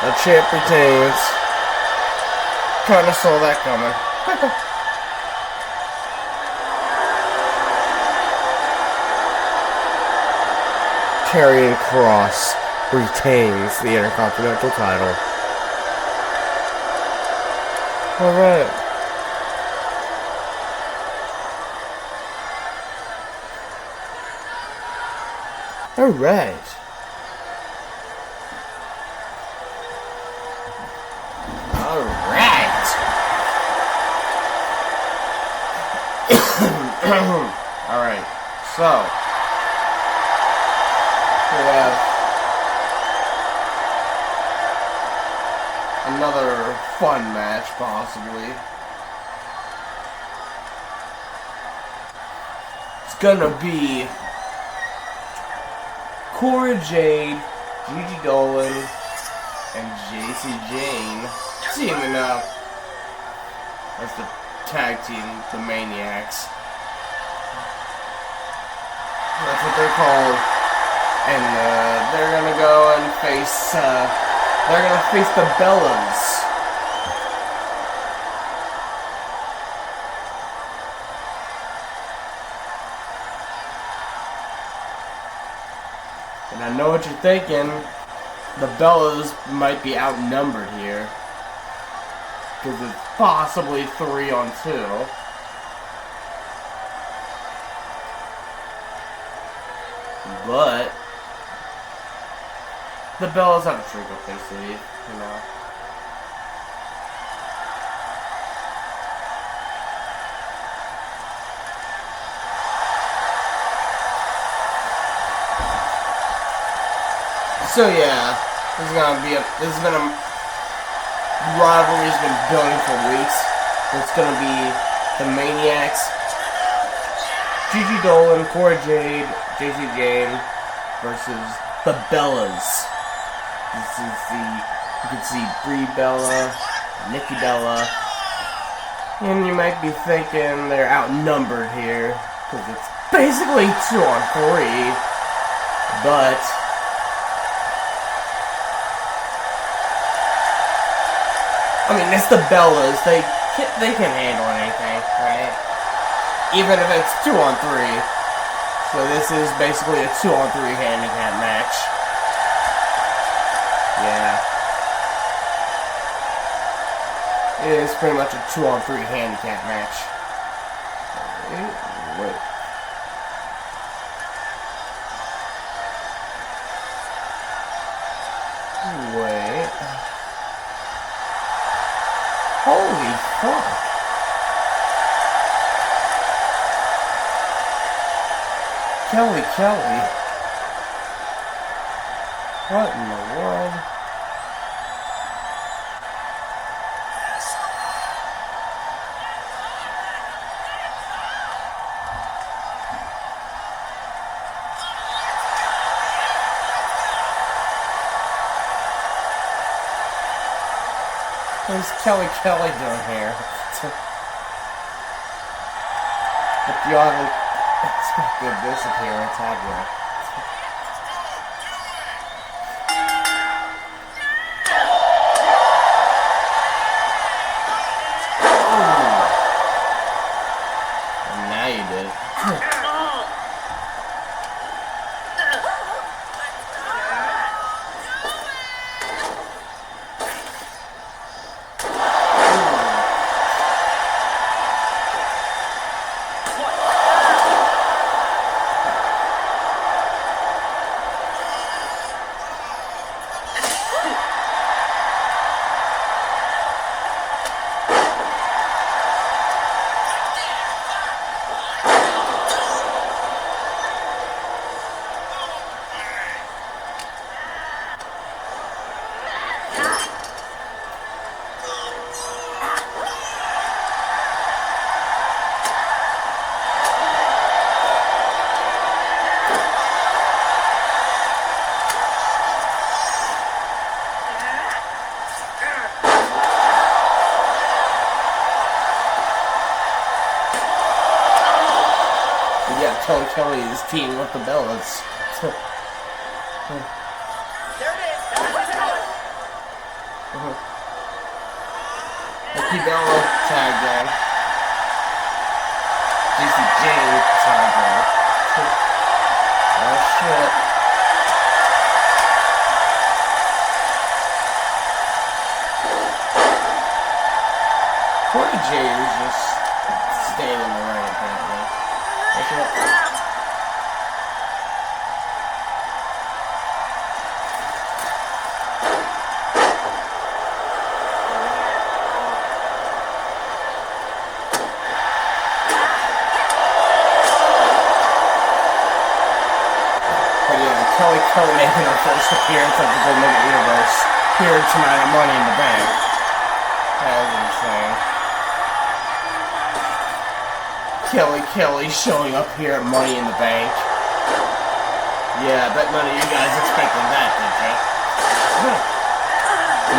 the champ retains. Kinda saw that coming. Karrion Kross retains the Intercontinental title. Alright. Alright. Alright. Alright. So we have another fun match, possibly. It's gonna be Cora Jade, Gigi Dolan, and JC Jane teaming up as the tag team, the Maniacs. That's what they're called. And they're gonna go and face, the Bellas. And I know what you're thinking. The Bellas might be outnumbered here. Because it's possibly 3-on-2. But the Bellas have a trick up their sleeve, you know. So yeah, this has been a rivalry's been building for weeks. It's gonna be the Maniacs, Gigi Dolan, Cora Jade, JC Jane versus the Bellas. This is you can see Brie Bella, Nikki Bella, and you might be thinking they're outnumbered here because it's basically 2-on-3, but I mean, it's the Bellas. They can handle anything, right? Even if it's 2-on-3. So this is basically a 2-on-3 handicap match. Yeah. It is pretty much a 2-on-3 handicap match. Wait. Kelly. What in the world? What's Kelly doing here? If you haven't expected this appearance, have you? And now you did. Kelly's team with the Bellas. Lucky Bella tagged in. JC Jane tagged in. Oh shit. Corey J is just staying in the ring apparently. That's what. Kelly making her first appearance of the Nugget universe here tonight on Money in the Bank. That was insane. Kelly showing up here at Money in the Bank. Yeah, I bet none of you guys expected that, did you?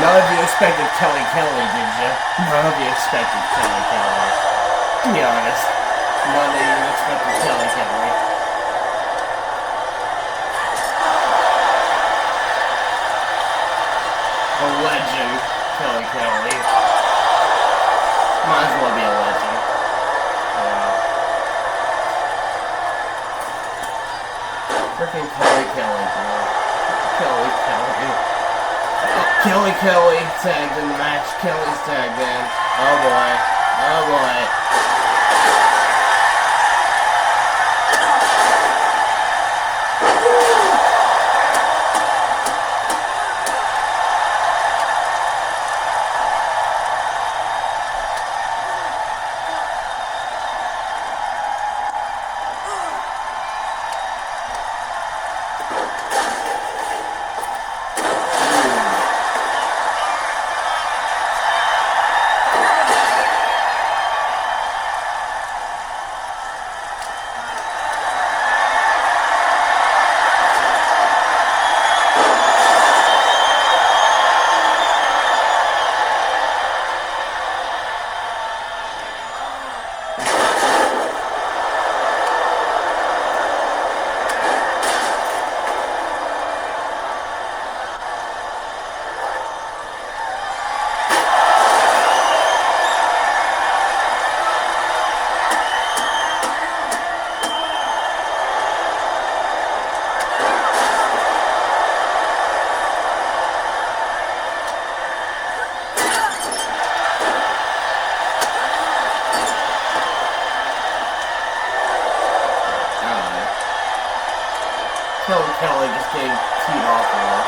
None of you expected Kelly, did you? None of you expected Kelly. Be honest. None of you expected Kelly. A legend, Kelly. Might as well be a legend. Freaking Kelly, bro. Kelly tagged in the match. Kelly's tagged in. Oh boy. Kelly just getting teed off of her.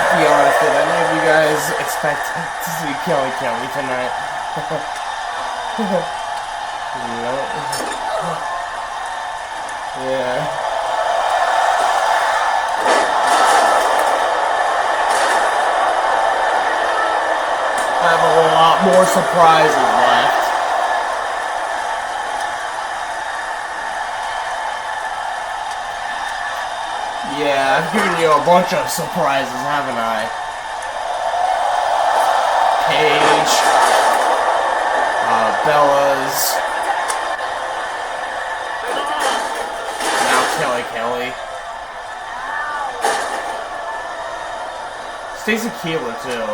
To be honest, did any of you guys expect to see Kelly tonight? Yeah. I have a lot more surprises left. Yeah, I've given you a bunch of surprises, haven't I? Paige, Bella's, now Kelly. Stacy Keibler too.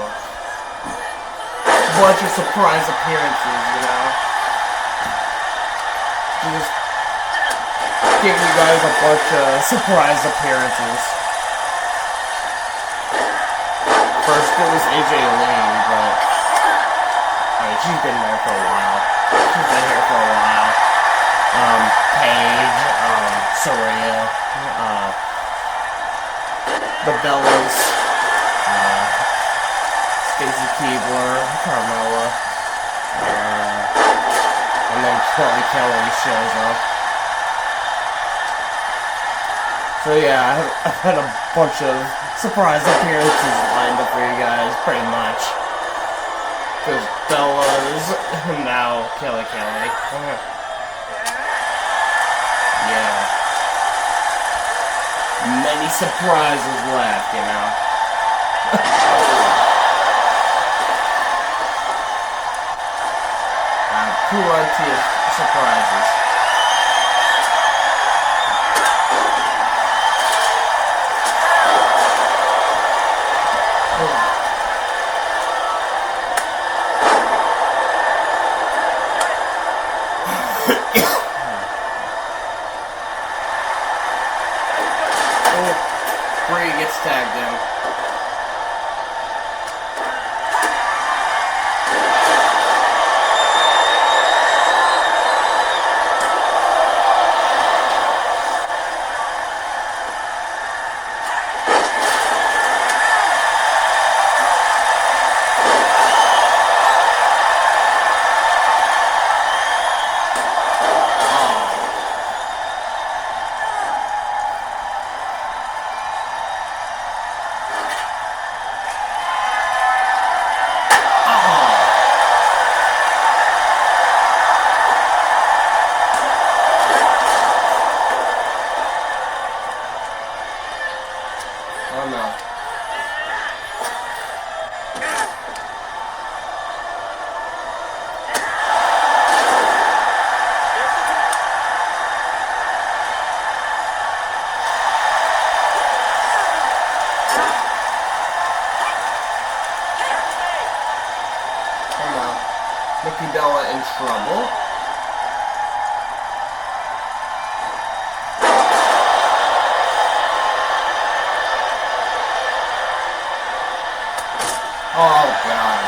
Bunch of surprise appearances, you know. Just giving you guys a bunch of surprise appearances. First it was AJ Lee, but I mean, she's been there for a while. She's been here for a while. Paige, Soraya, the Bellas, Stacy Keibler, Carmella, and then Kelly shows up. So yeah, I've had a bunch of surprise appearances lined up for you guys, pretty much. There's Bella's, and now Kelly. Yeah. Many surprises left, you know. Plenty of surprises. Bree gets tagged in. Oh no. Oh no. Nikki Bella in trouble. Oh god.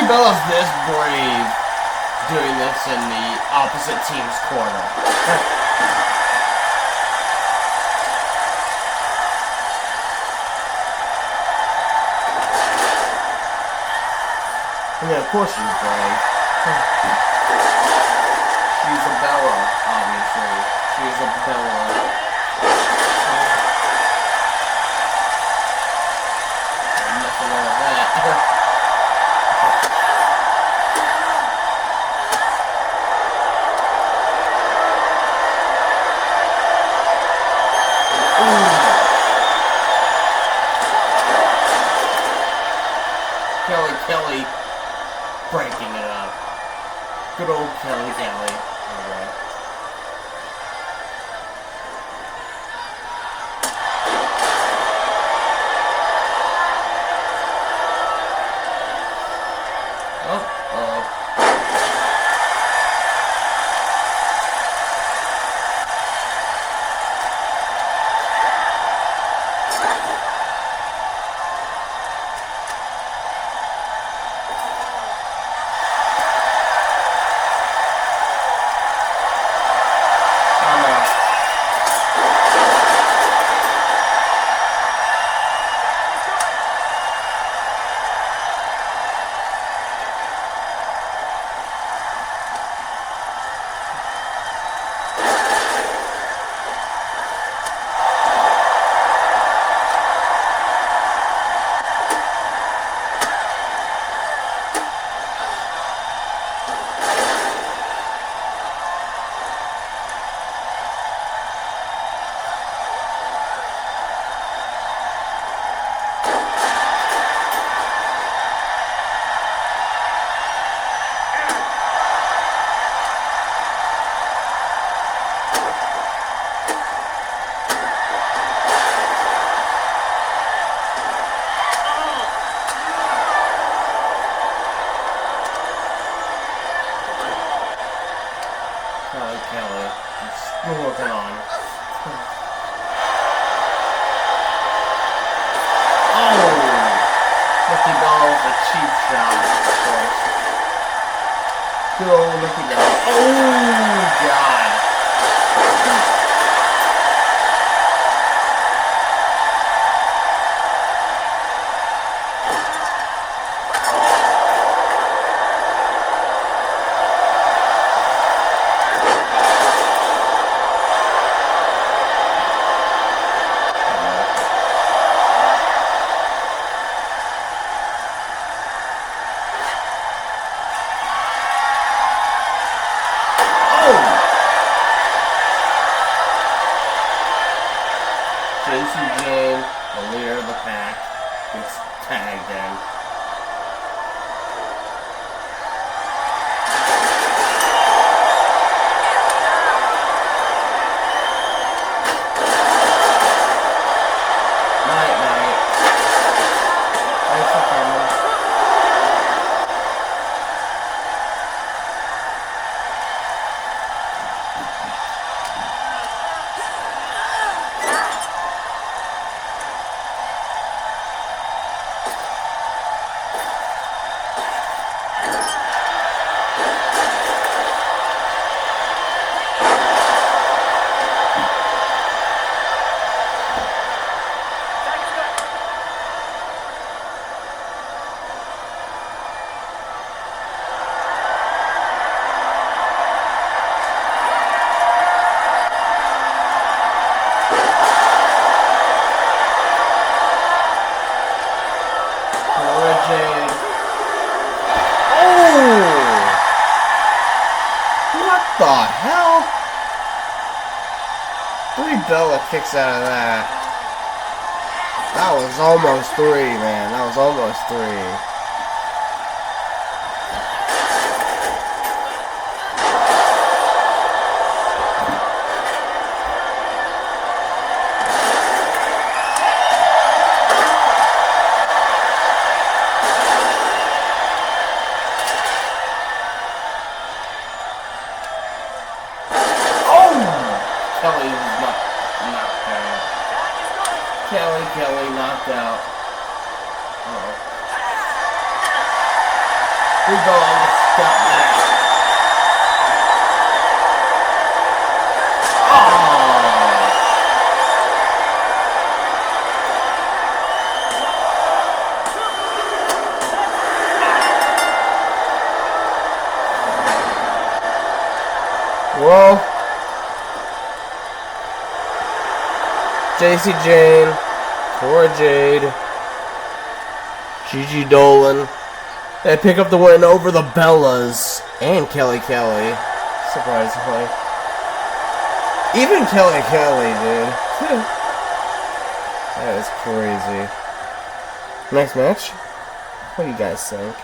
Bella's this brave doing this in the opposite team's corner. Yeah, of course she's brave. She's a Bella, obviously. She's a Bella. Nothing wrong with that. Kelly breaking it up. Good old Kelly. Okay. Kelly. He's still working on. Oh! Mickey Bell with a cheap shot, of course. Good old Mickey Bell. Oh, God. Jane, the leader of the pack, gets tagged in. Night. Thanks for coming. What the hell? 3 Bella kicks out of that. That was almost 3, man. That was almost 3. Kelly was knocked out. Kelly knocked out. Uh-oh. dog got that. Well, JC Jane, Cora Jade, Gigi Dolan, they pick up the win over the Bellas and Kelly Kelly, surprisingly. Even Kelly Kelly, dude. That is crazy. Next match? What do you guys think?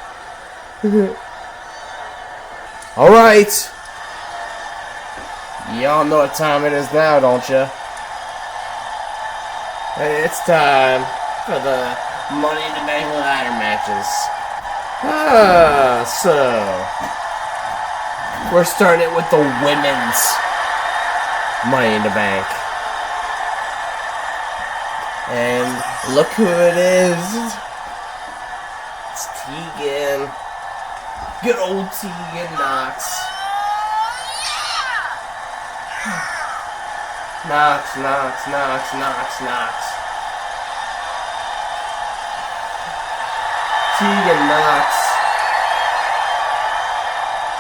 Alright! Y'all know what time it is now, don't you? It's time for the Money in the Bank ladder matches. So we're starting it with the women's Money in the Bank. And look who it is. It's Tegan. Good old Tegan Knox. Knox. Tegan Knox.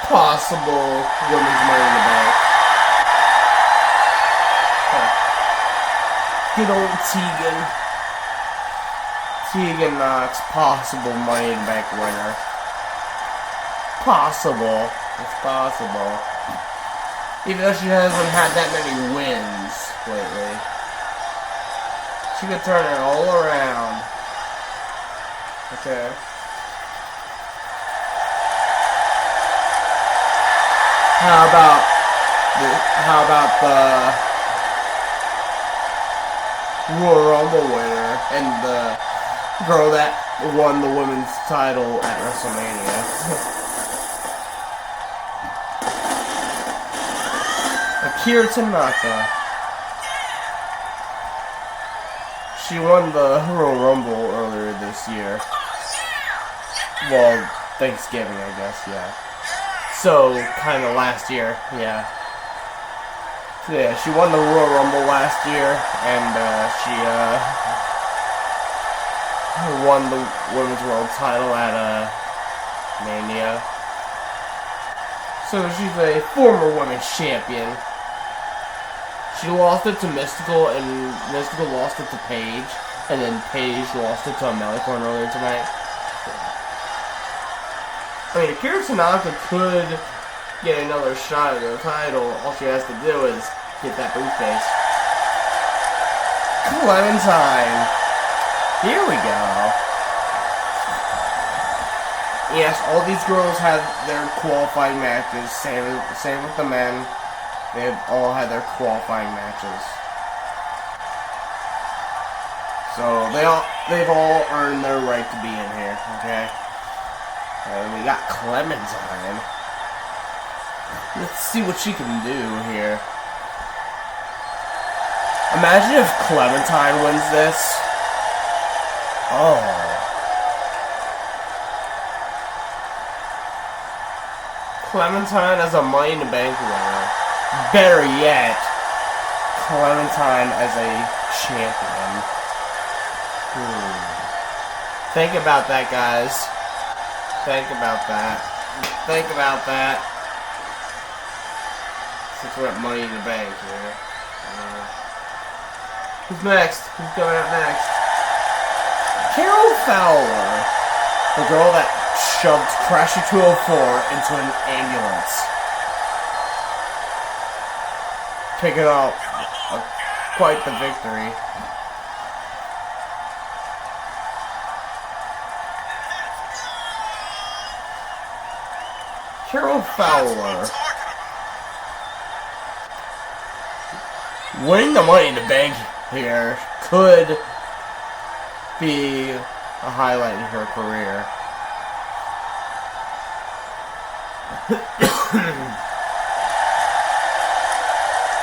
Possible women's Money in the Bank. Good old Tegan. Tegan Knox, possible Money in the Bank winner. Possible. It's possible. Even though she hasn't had that many wins lately. She could turn it all around. Okay. How about the Royal Rumble winner and the girl that won the women's title at WrestleMania? Akira Tanaka. She won the Royal Rumble earlier this year. Well, Thanksgiving, I guess, yeah. So, kind of last year, yeah. So, yeah, she won the Royal Rumble last year, and she won the Women's World title at Mania. So, she's a former Women's Champion. She lost it to Mystical, and Mystical lost it to Paige, and then Paige lost it to Melicorn earlier tonight. I mean, Akira Tanaka could get another shot at the title. All she has to do is get that briefcase. Clementine. Here we go. Yes, all these girls had their qualifying matches. Same with the men. They've all had their qualifying matches. So they've all earned their right to be in here, okay? And we got Clementine. Let's see what she can do here. Imagine if Clementine wins this. Oh. Clementine as a Money in the Bank winner. Better yet, Clementine as a champion. Think about that, guys. Think about that. Think about that. Since we're at Money in the Bank here. Who's next? Who's going out next? Carol Fowler. The girl that shoved Crashy 204 into an ambulance. Picking up quite the victory. Carol Fowler. Winning the Money in the Bank here could be a highlight in her career.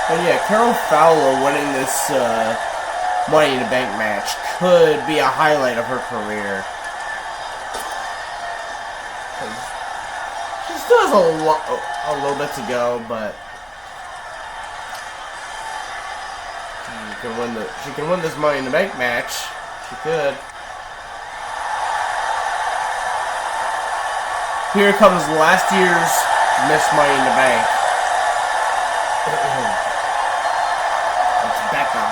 But yeah, Carol Fowler winning this Money in the Bank match could be a highlight of her career. Still has a little bit to go, but she can win this Money in the Bank match. She could. Here comes last year's Miss Money in the Bank. It's Becca.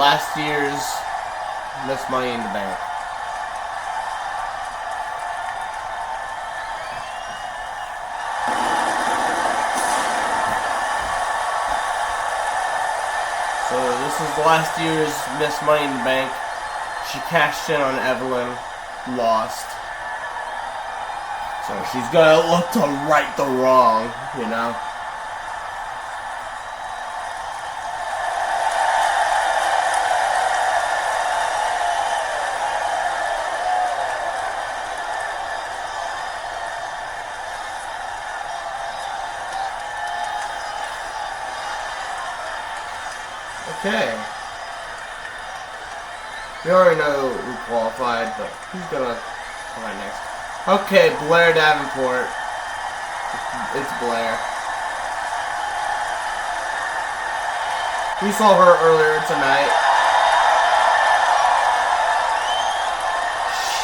Last year's Miss Money in the Bank. So this is last year's Miss Money in the Bank. She cashed in on Evelyn, lost. So she's gonna look to right the wrong, you know? Okay. We already know who qualified, but who's gonna come out next? Okay, Blair Davenport. It's Blair. We saw her earlier tonight.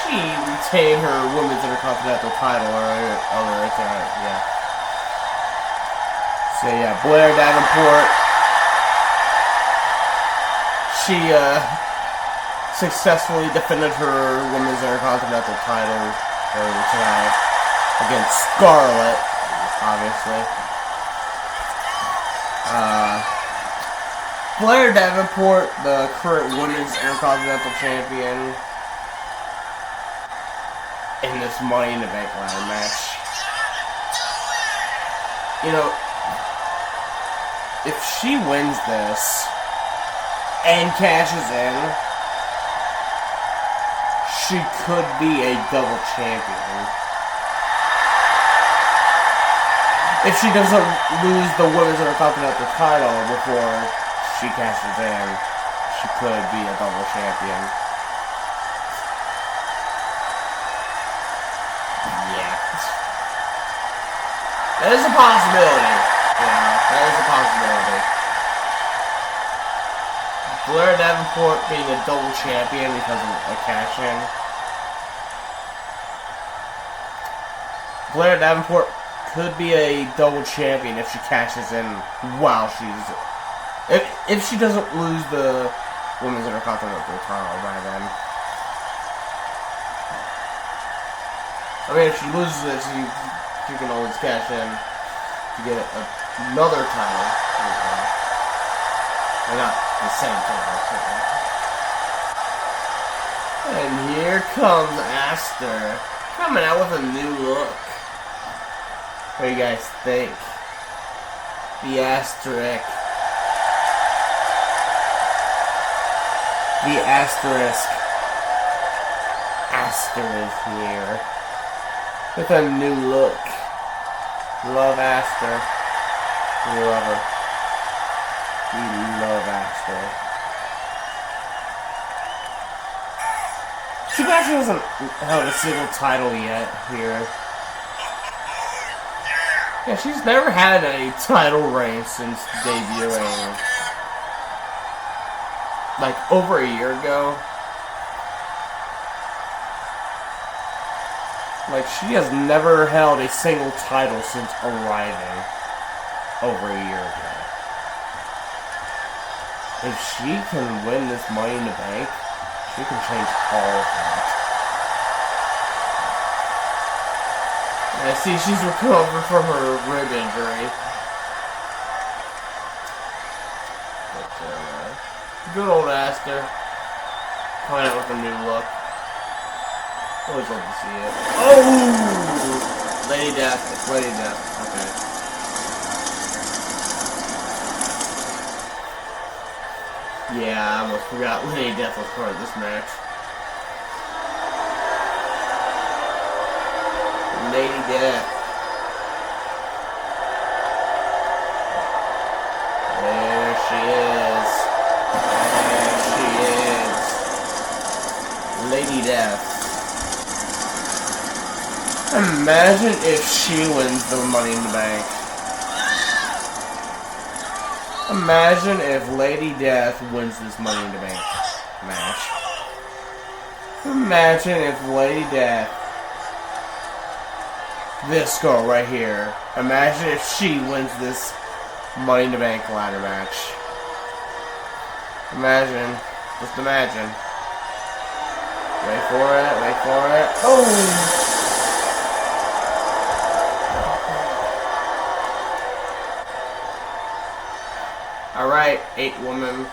She retained her Women's Intercontinental title earlier tonight, yeah. So yeah, Blair Davenport. She successfully defended her Women's Intercontinental title earlier tonight against Scarlett, obviously. Blair Davenport, the current Women's Intercontinental Champion, in this Money in the Bank ladder match. You know, if she wins this and cashes in, she could be a double champion. If she doesn't lose the Women's Intercontinental title before she cashes in, she could be a double champion. Yeah. That is a possibility. Yeah, that is a possibility. Blair Davenport being a double champion because of a cash-in. Blair Davenport could be a double champion if she cashes in while she's... If she doesn't lose the Women's Intercontinental title by then. I mean, if she loses it, she can always cash in to get another title. Well, not the same title. And here comes Aster, coming out with a new look. What do you guys think? The asterisk. The asterisk. Aster is here. With a new look. Love Aster. We love her. We love Aster. She actually hasn't held a single title yet here. Yeah, she's never had a title reign since debuting. Like, over a year ago. Like, she has never held a single title since arriving over a year ago. If she can win this Money in the Bank, she can change all of that. I see she's recovered from her rib injury. But, good old Aster. Coming out with a new look. Always love to see it. Oh! Lady Death. It's Lady Death. Okay. Yeah, I almost forgot Lady Death was part of this match. Lady Death. There she is. There she is. Lady Death. Imagine if she wins the Money in the Bank. Imagine if Lady Death wins this Money in the Bank match. Imagine if Lady Death, this girl right here, imagine if she wins this Money in the Bank ladder match. Imagine. Just imagine. Wait for it, wait for it. Oh! Alright, 8-woman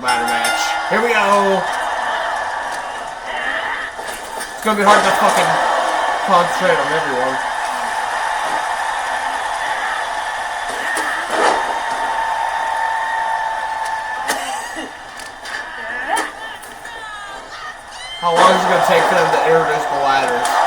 ladder match. Here we go! It's gonna be hard to fucking concentrate on everyone. How long is it gonna take for them to introduce the ladders?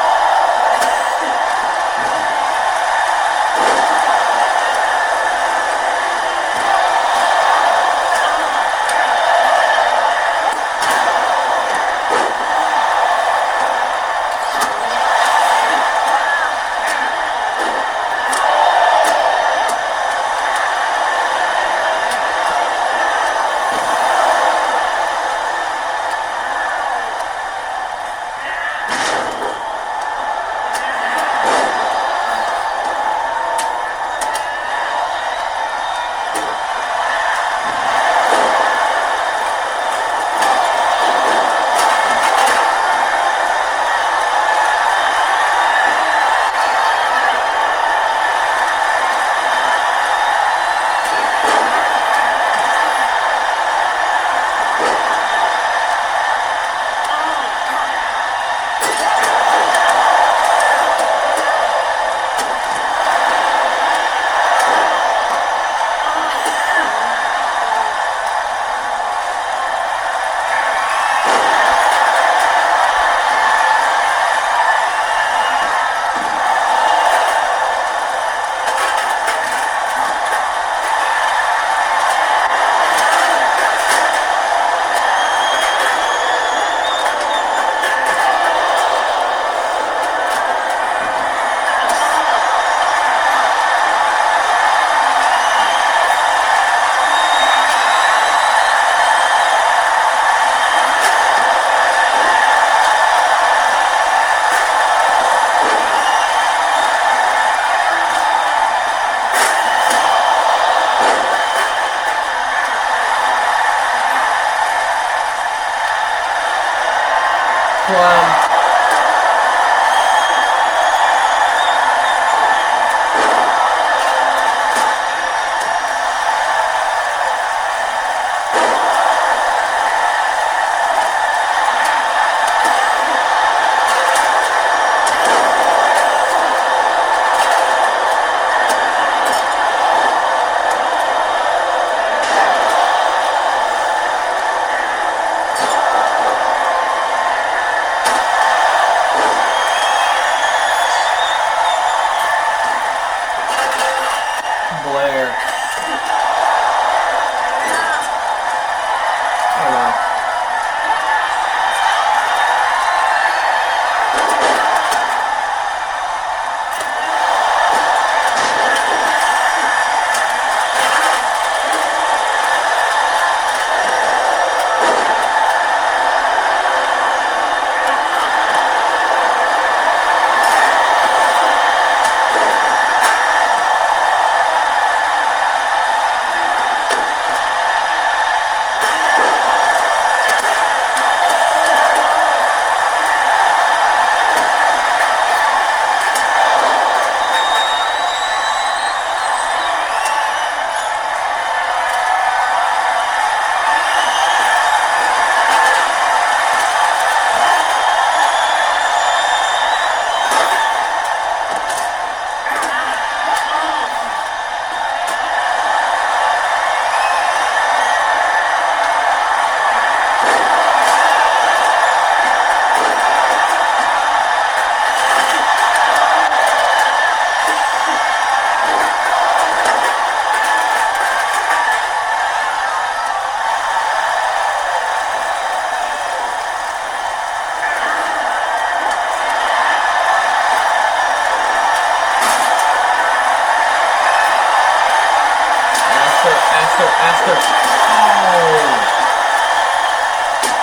After. Oh!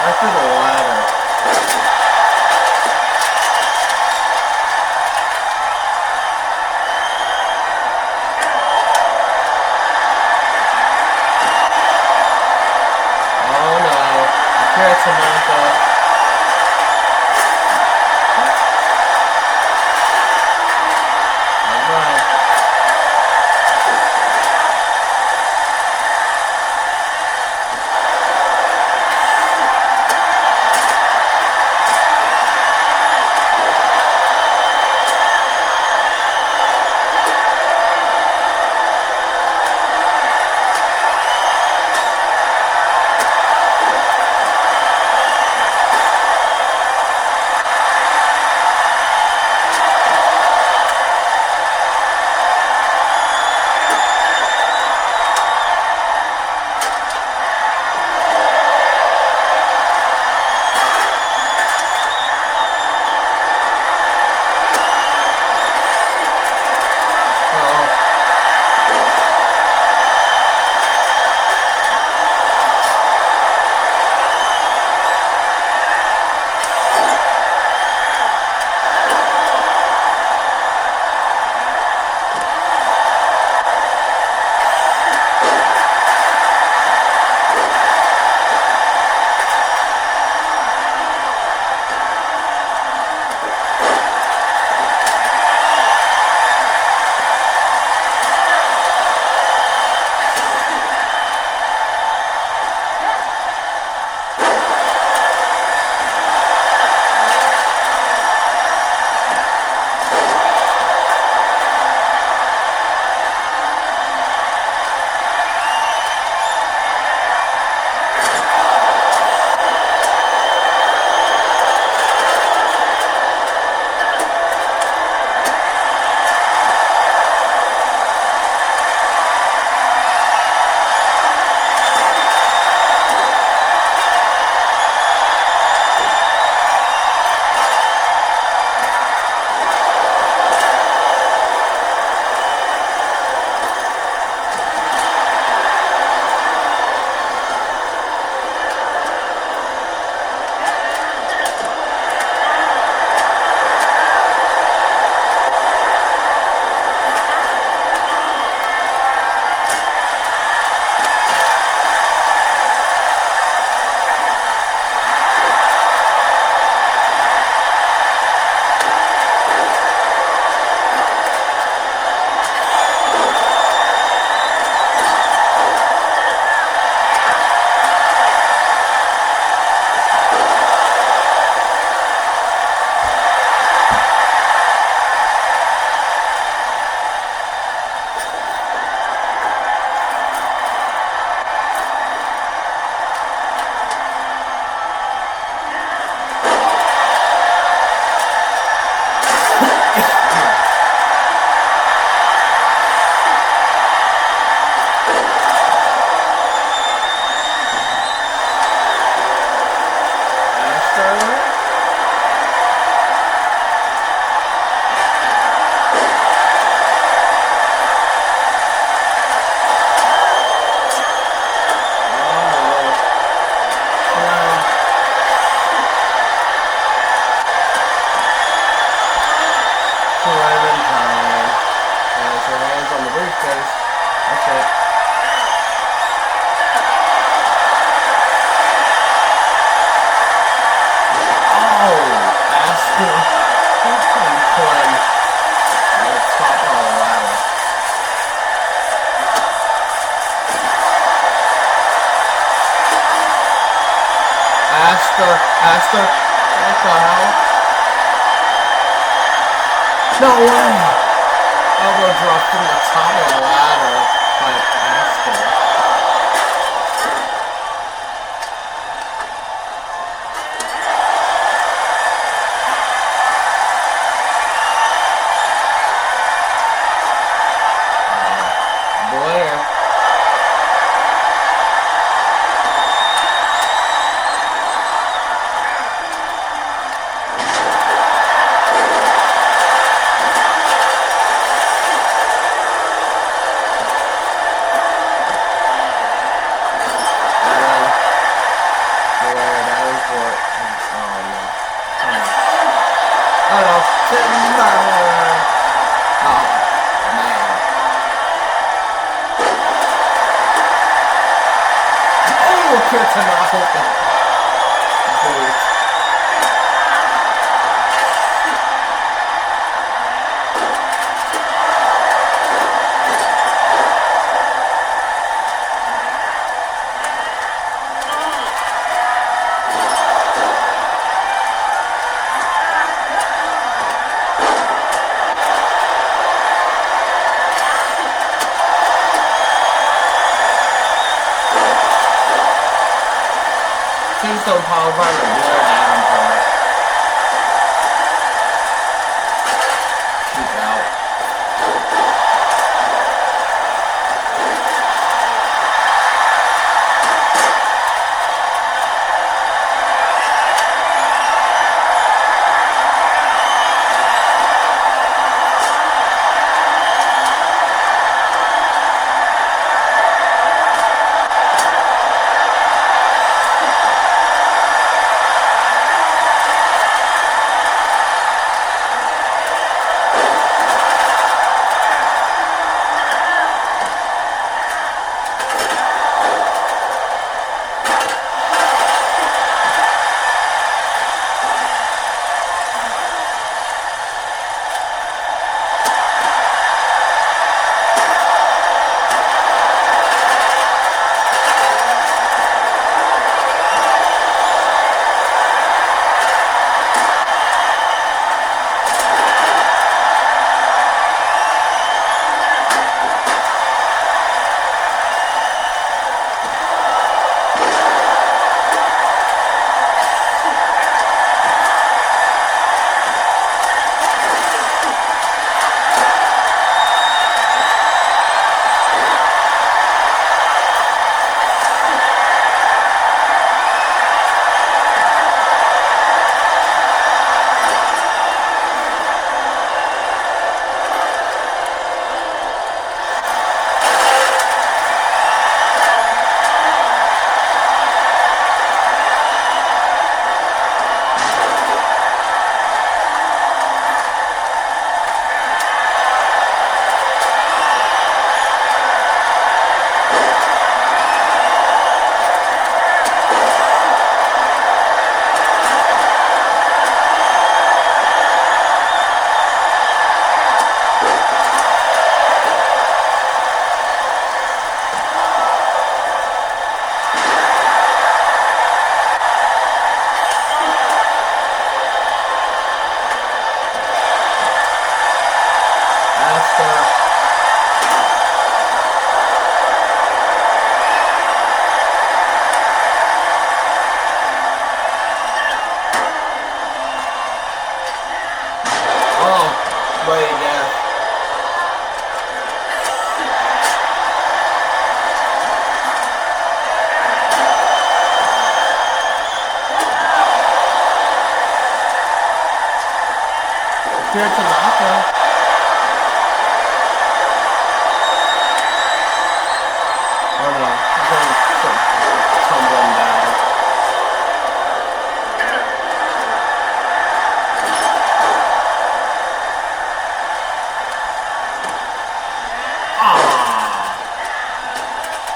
After the ladder. Oh no. Here it's Samantha. Alright. Aster, what the hell? No way! Elbow drop from the top of the ladder by Aster. Tanaka. Tombstone Powerbomb to Blair Davenport. He's out. Here Tanaka. Oh no, he's going tumbling down.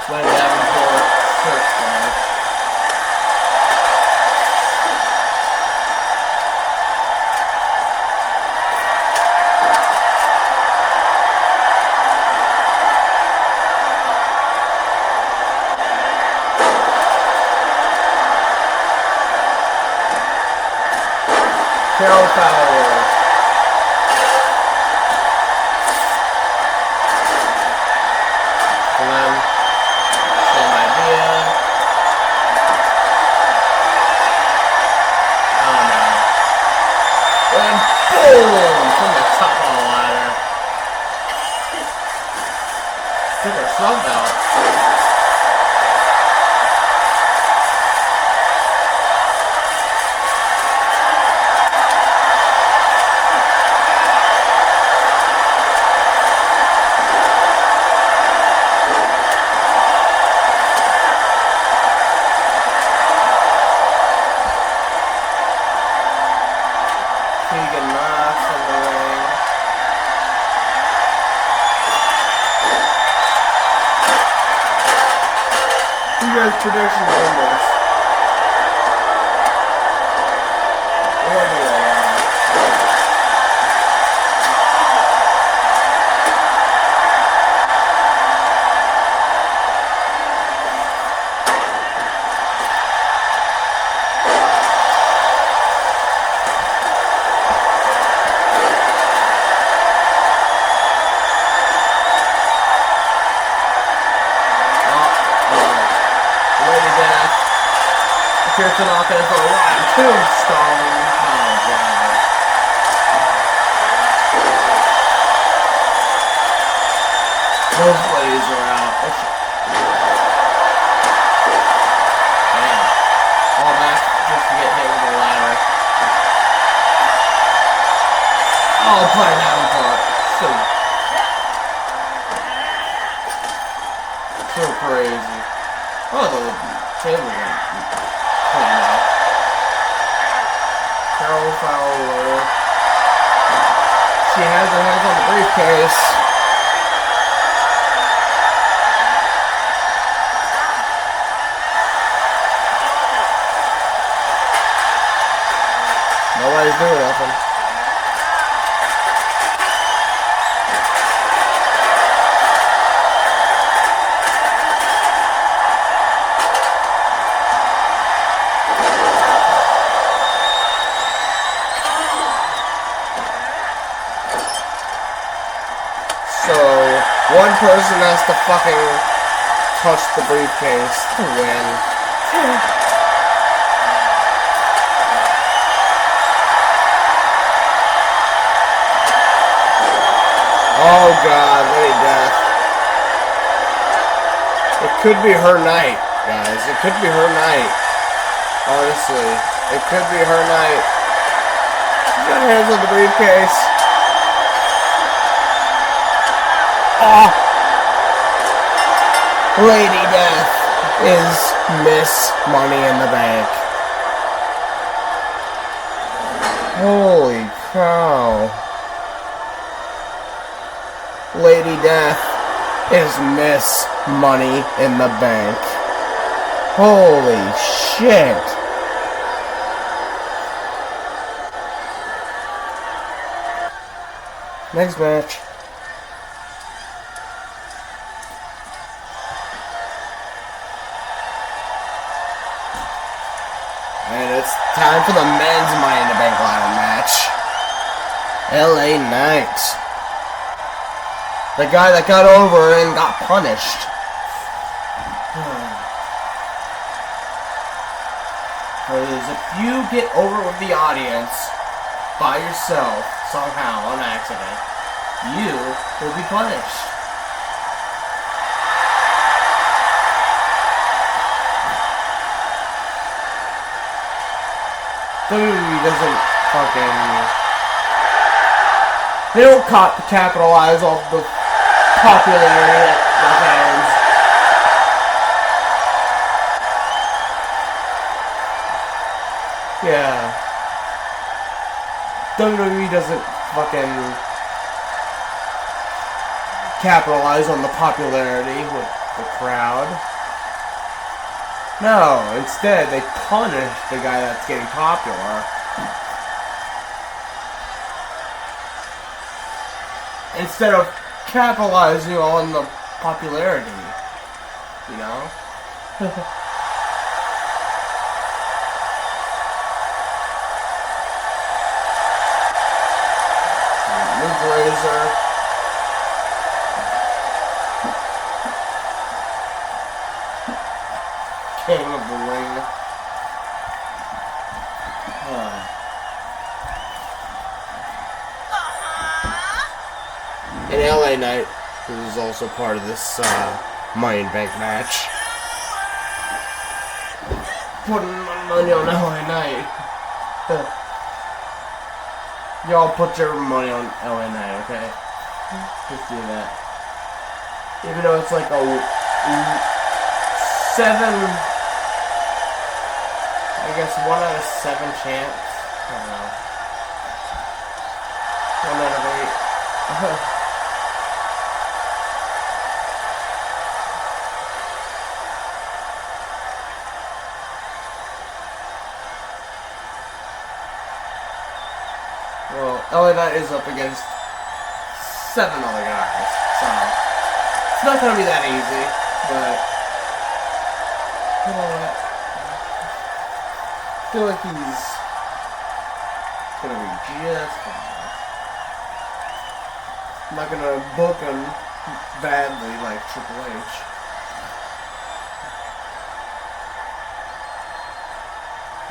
Went Davenport first there. Carol Fowler. Glenn. Same idea. Oh no. And boom! From the top of the ladder. Took her sub out. Keegan Knox in the ring. guys' predictions on this? What do you Appears to knock in for a while. Tombstone pile driver. Both ladies are out. Man. All that just to get hit with a ladder. Oh, play down for it. So crazy. Oh, the table went. Carol Fowler. She has her hands on the briefcase. Nobody's doing nothing. One person has to fucking touch the briefcase to win. Oh god, Lady Death. It could be her night, guys. It could be her night. Honestly, it could be her night. She's got her hands on the briefcase. Oh. Lady Death is Miss Money in the Bank. Holy cow. Lady Death is Miss Money in the Bank. Holy shit. Next match. And it's time for the men's Money in the Bank ladder match. LA Knight. The guy that got over and got punished. Because if you get over with the audience by yourself, somehow, on accident, you will be punished. WWE doesn't fucking... They don't capitalize off the popularity of the fans. Yeah. WWE doesn't fucking capitalize on the popularity with the crowd. No, instead they punish the guy that's getting popular. Instead of capitalizing on the popularity. You know? Luke Razor. King of the Ring. And LA Knight, who is also part of this Money in Bank match. Putting my money on LA Knight. Y'all put your money on LA Knight, okay? Just do that. Even though it's like a 1 out of 7 chance. I don't know. 1 out of 8. LA Knight is up against 7 other guys, so it's not gonna be that easy, but you know what? I feel like he's gonna be just fine. I'm not gonna book him badly like Triple H.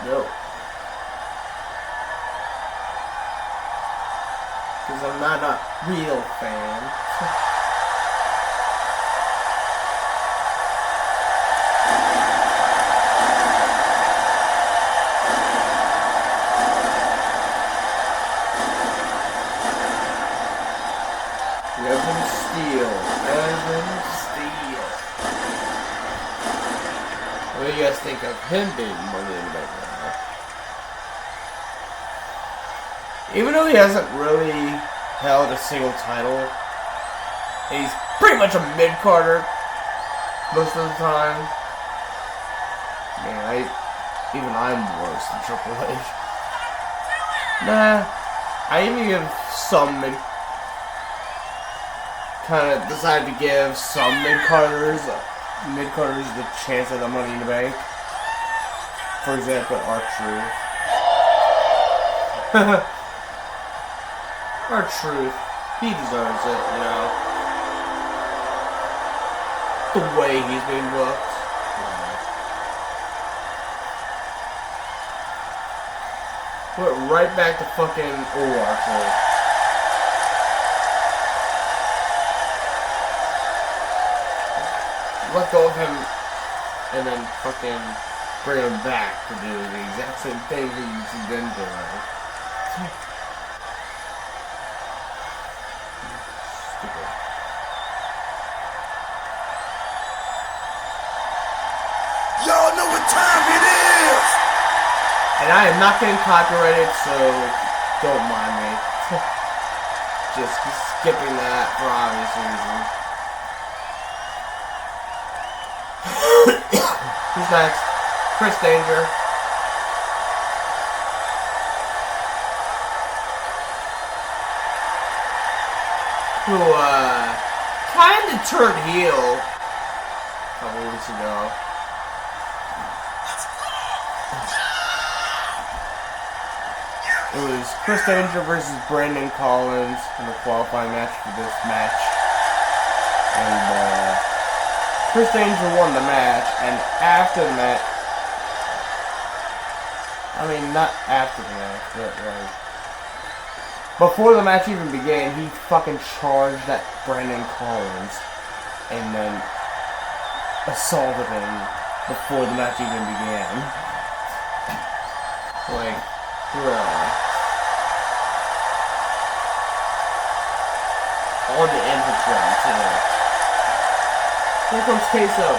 No. Because I'm not a real fan. Evan Steele. What do you guys think of him being Money in the Bank right now? Even though he hasn't really held a single title, he's pretty much a mid-carder most of the time. Man, even I'm worse than Triple H. Nah, I even give some kind of decided to give some mid-carders the chance at the Money in the Bank. For example, R-Truth. R-Truth, he deserves it, you know. The way he's being booked. Went right back to fucking R-Truth. Let go of him and then fucking bring him back to do the exact same thing he's been doing. Stupid. Y'all know what time it is! And I am not getting copyrighted, so don't mind me. Just skipping that for obvious reasons. Who's next? Chris Danger. Who, kinda turned heel a couple weeks ago. It was Chris Danger versus Brandon Collins in the qualifying match for this match. And, Chris Danger won the match, and after the match, I mean, not after the match, but like, before the match even began, he fucking charged at Brandon Collins, and then assaulted him before the match even began. Like, really. On the entrance ramp, too. Here comes Queso.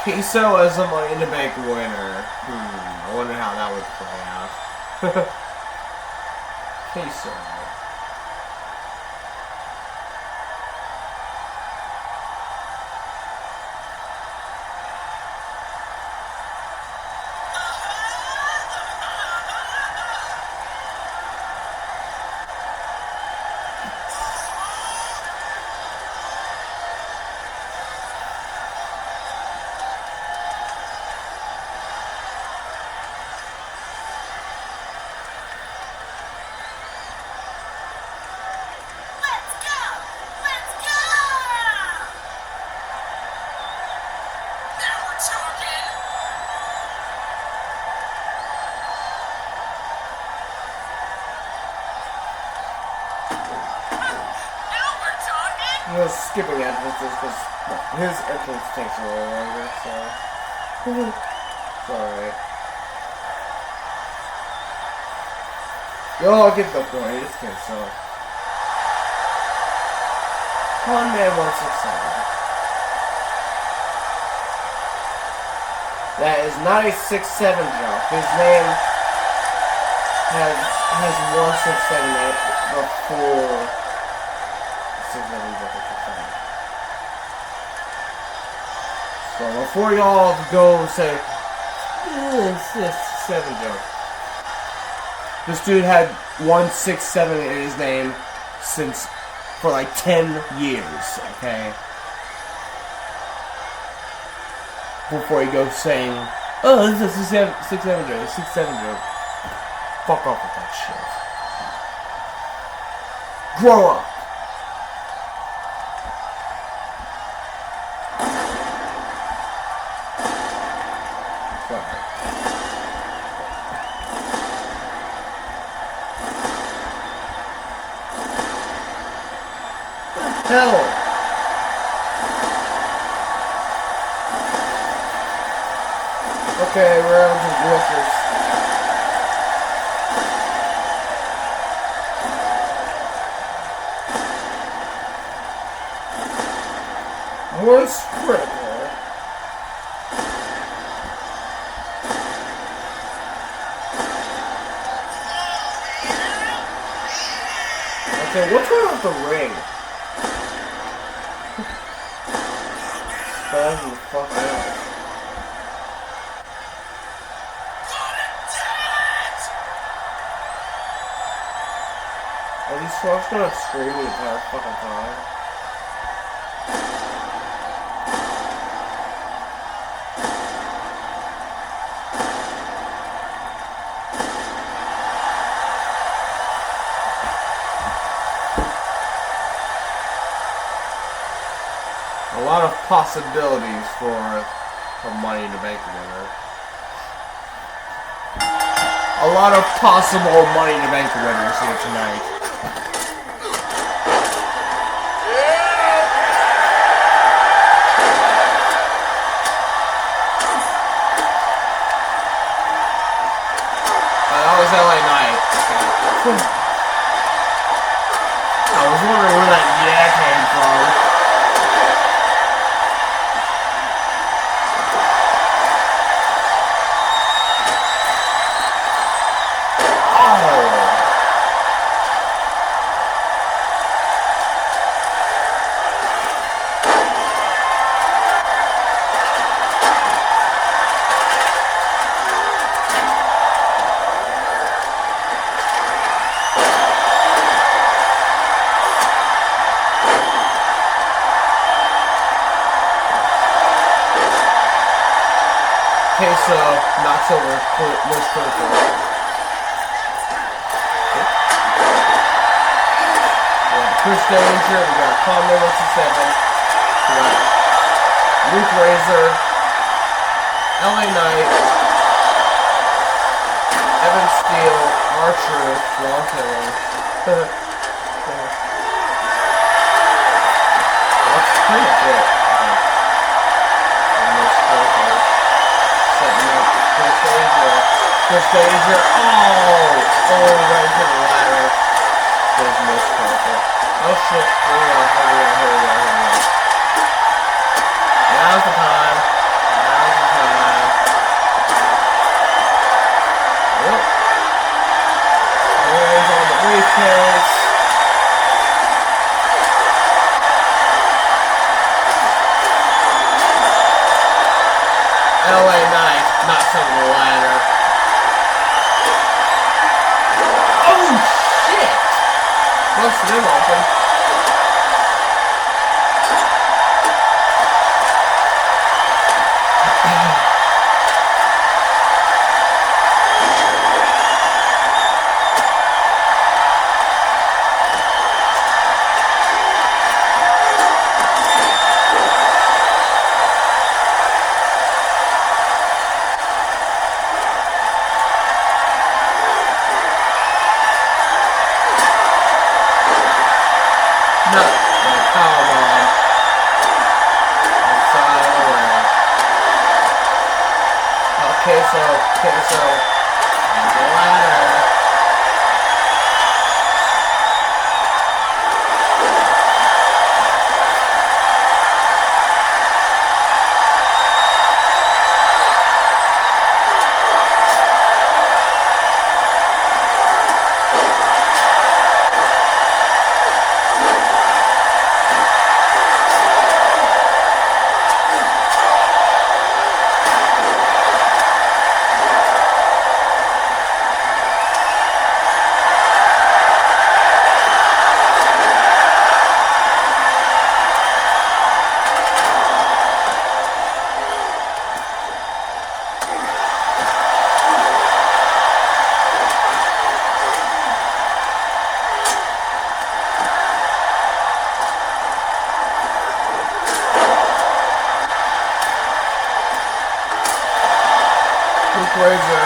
Queso as a Money in the Bank winner. I wonder how that would play out. Queso. I was skipping entrances because his entrance takes a little longer, so. Sorry. Y'all get the point, it's good, so. Con Man 167. That is not a 6'7" jump. His name has 167 before 6'7" jump. So before y'all go and say, it's 7 jump. This dude had 167 in his name for like 10 years, okay? Before he goes saying, oh, this is a 6-7 joke, 6-7 joke. Fuck off with that shit. Grow up. Hell. Okay, we're out of glitches. What's critical? Okay, what's wrong with the ring? That's the fuck out. Are these folks gonna scream the entire fucking time? A lot of possibilities for Money in the Bank winner. A lot of possible Money in the Bank winners here tonight. That was LA Knight. Okay. I was wondering where that yeah came from. Queso knocks over most critical. Chris Danger, we got Conway 167, we got Luke Razor, LA Knight, Evan Steele, R-Truth, Long Taylor. That's pretty much it. Chris Danger, right to the ladder. There's most critical. Oh shit, here we go. Now's the time. Yep. Hands on the briefcase. LA Knight knocks over the ladder. Oh shit! Most of them open. Queso, and the ladder. Razor.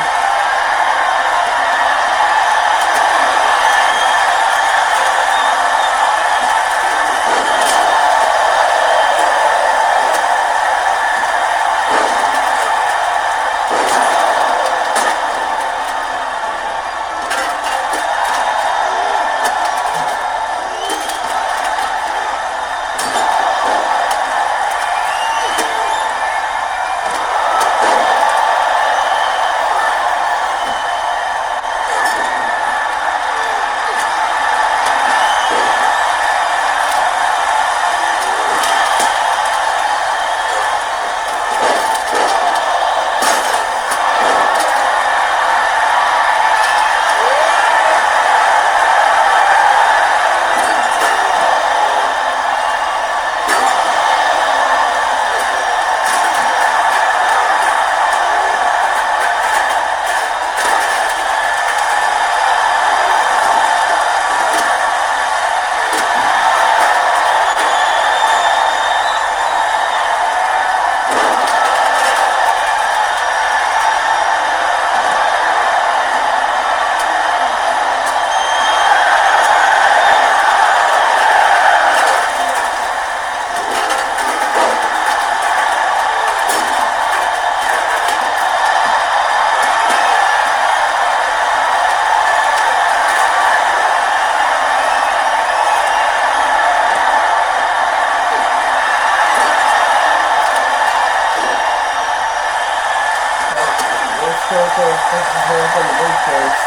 From the briefcase.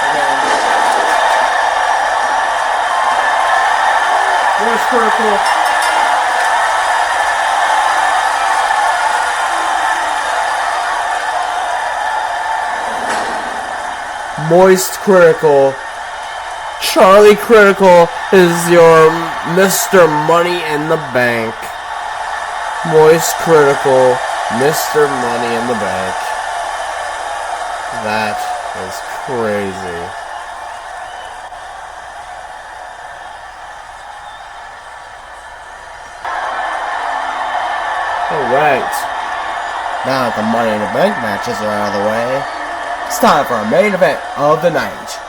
Again. Where's Critical? Moist Critical. Charlie Critical is your Mr. Money in the Bank. Moist Critical, Mr. Money in the Bank. That is crazy. Alright. Now that the Money in the Bank matches are out of the way, it's time for our main event of the night.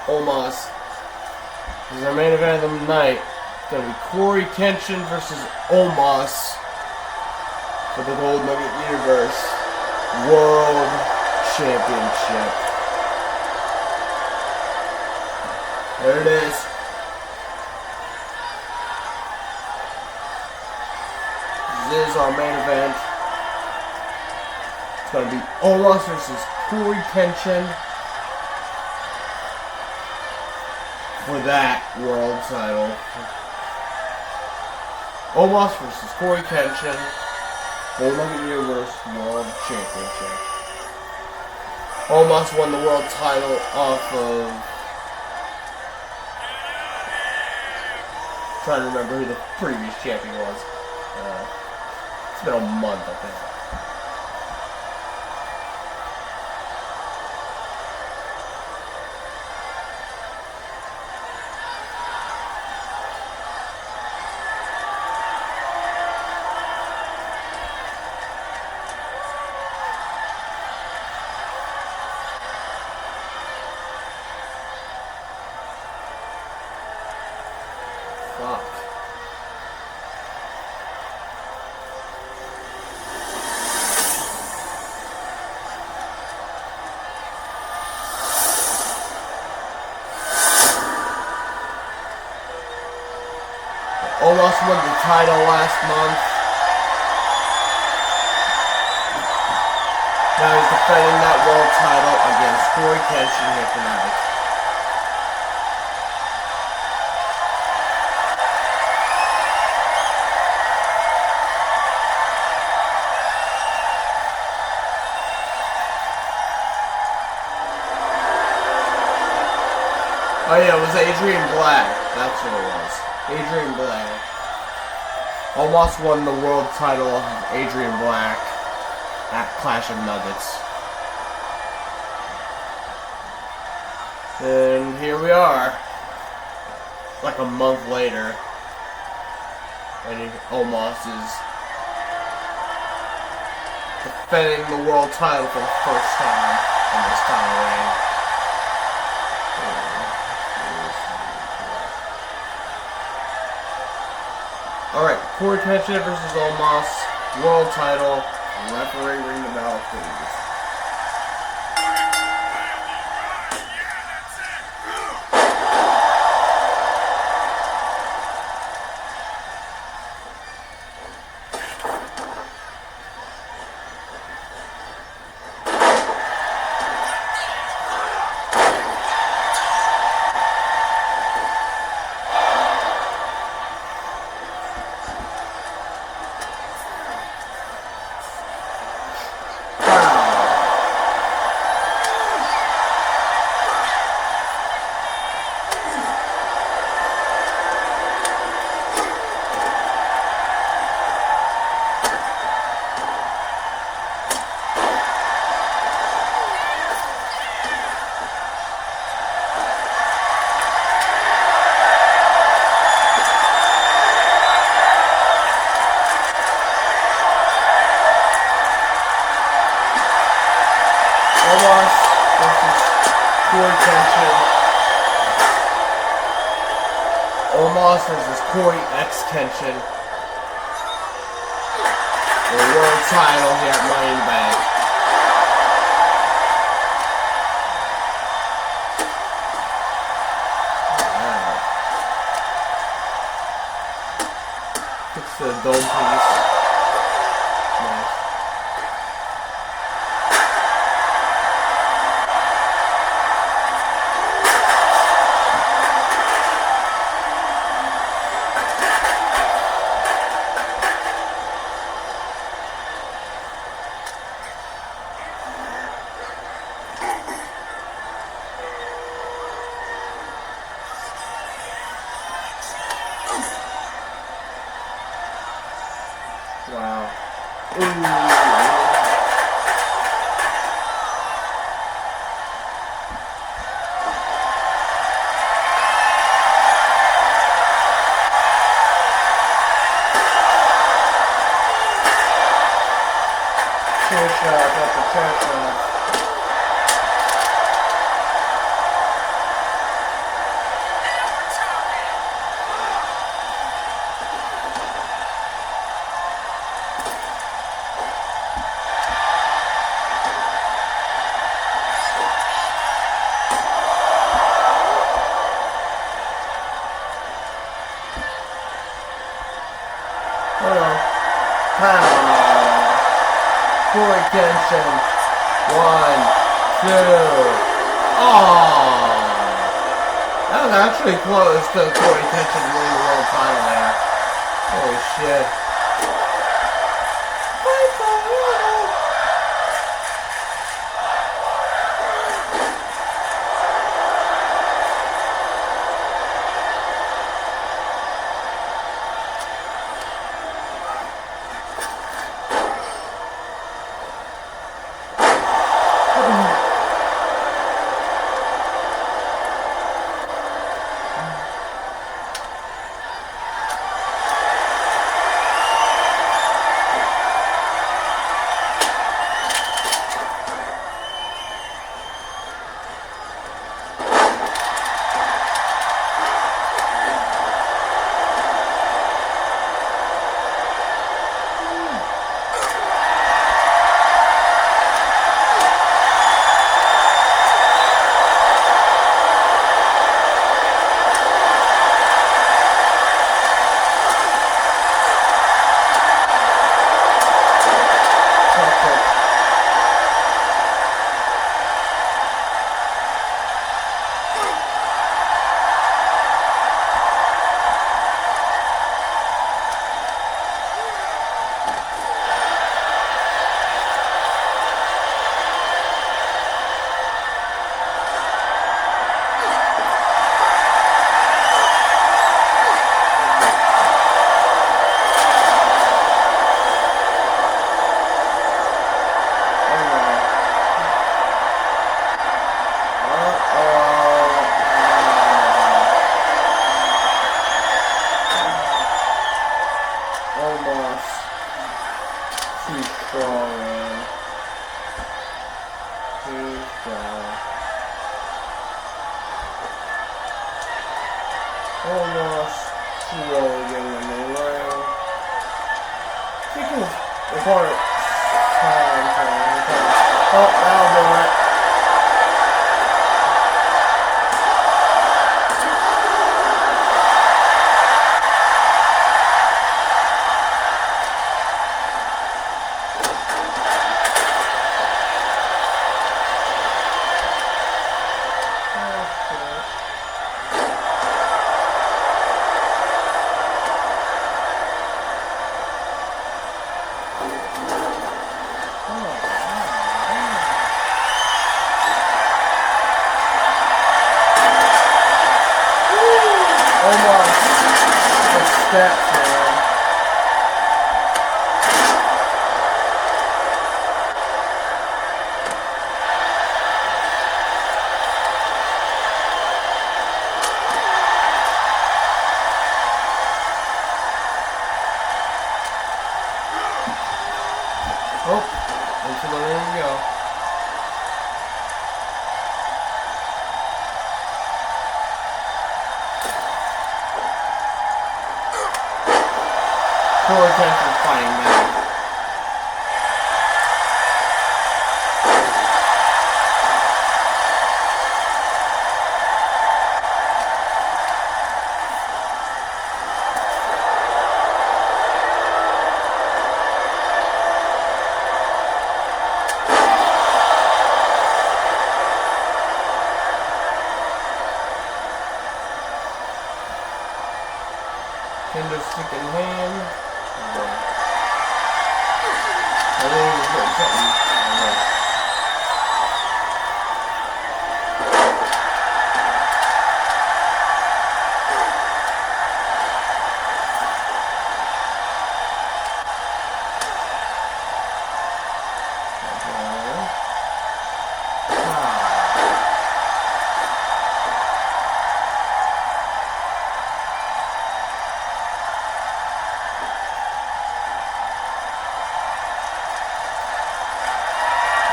Omos. This is our main event of the night. It's going to be Corey Kenshin versus Omos for the Gold Nugget Universe World Championship. There it is. This is our main event. It's going to be Omos versus Corey Kenshin for that world title. Omos versus Corey Kenshin, Gold Nugget Universe World Championship. Omos won the world title off of... trying to remember who the previous champion was. It's been a month, I think. Fuck. Omos won the title last month. Now he's defending that world title against Corey Kenshin here tonight. Oh yeah, it was Adrian Black. That's what it was. Adrian Black. Almost won the world title of Adrian Black at Clash of Nuggets. And here we are. Like a month later. And Omos is defending the world title for the first time in this title reign. Alright, Corey Kenshin versus Omos, world title, referee ring the bell, please. Omos versus Corey X Kenshin. The world title here at Money in the Bank. Wow. Fix the dome piece. Nice. Wow. Ooh. Chair shot after chair shot. Corey Kenshin. 1, 2. Oh! That was actually close to Corey Kenshin winning the world title there. Holy shit. Almost slowly getting in the ring. Taking the part time. Oh, that'll do it. Almost. The steps, man. Oh, into the ring we go. Full attention fighting back. Candlestick in hand. I think he's getting something.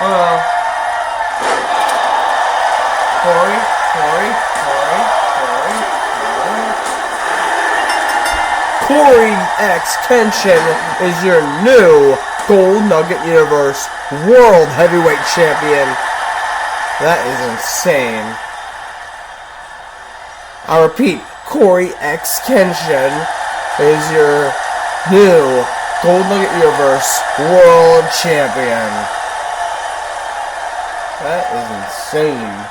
Uh-oh. Corey. Corey X Kenshin is your new Gold Nugget Universe World Heavyweight Champion. That is insane. I repeat, Corey X Kenshin is your new Gold Nugget Universe World Champion. That is insane.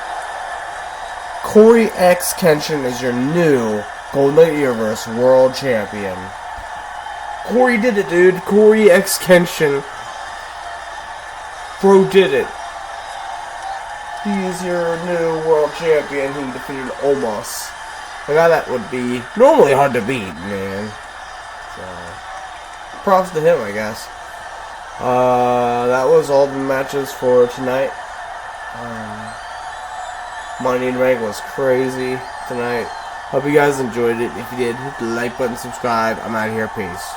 Corey X Kenshin is your new Gold Nugget Universe World Champion. Corey did it, dude. Corey X Kenshin. Bro did it. He is your new World Champion. He defeated Omos. A guy that would be normally hard to beat, man. So, props to him, I guess. That was all the matches for tonight. Money in the Bank was crazy tonight. Hope you guys enjoyed it. If you did, hit the like button, subscribe. I'm out of here. Peace.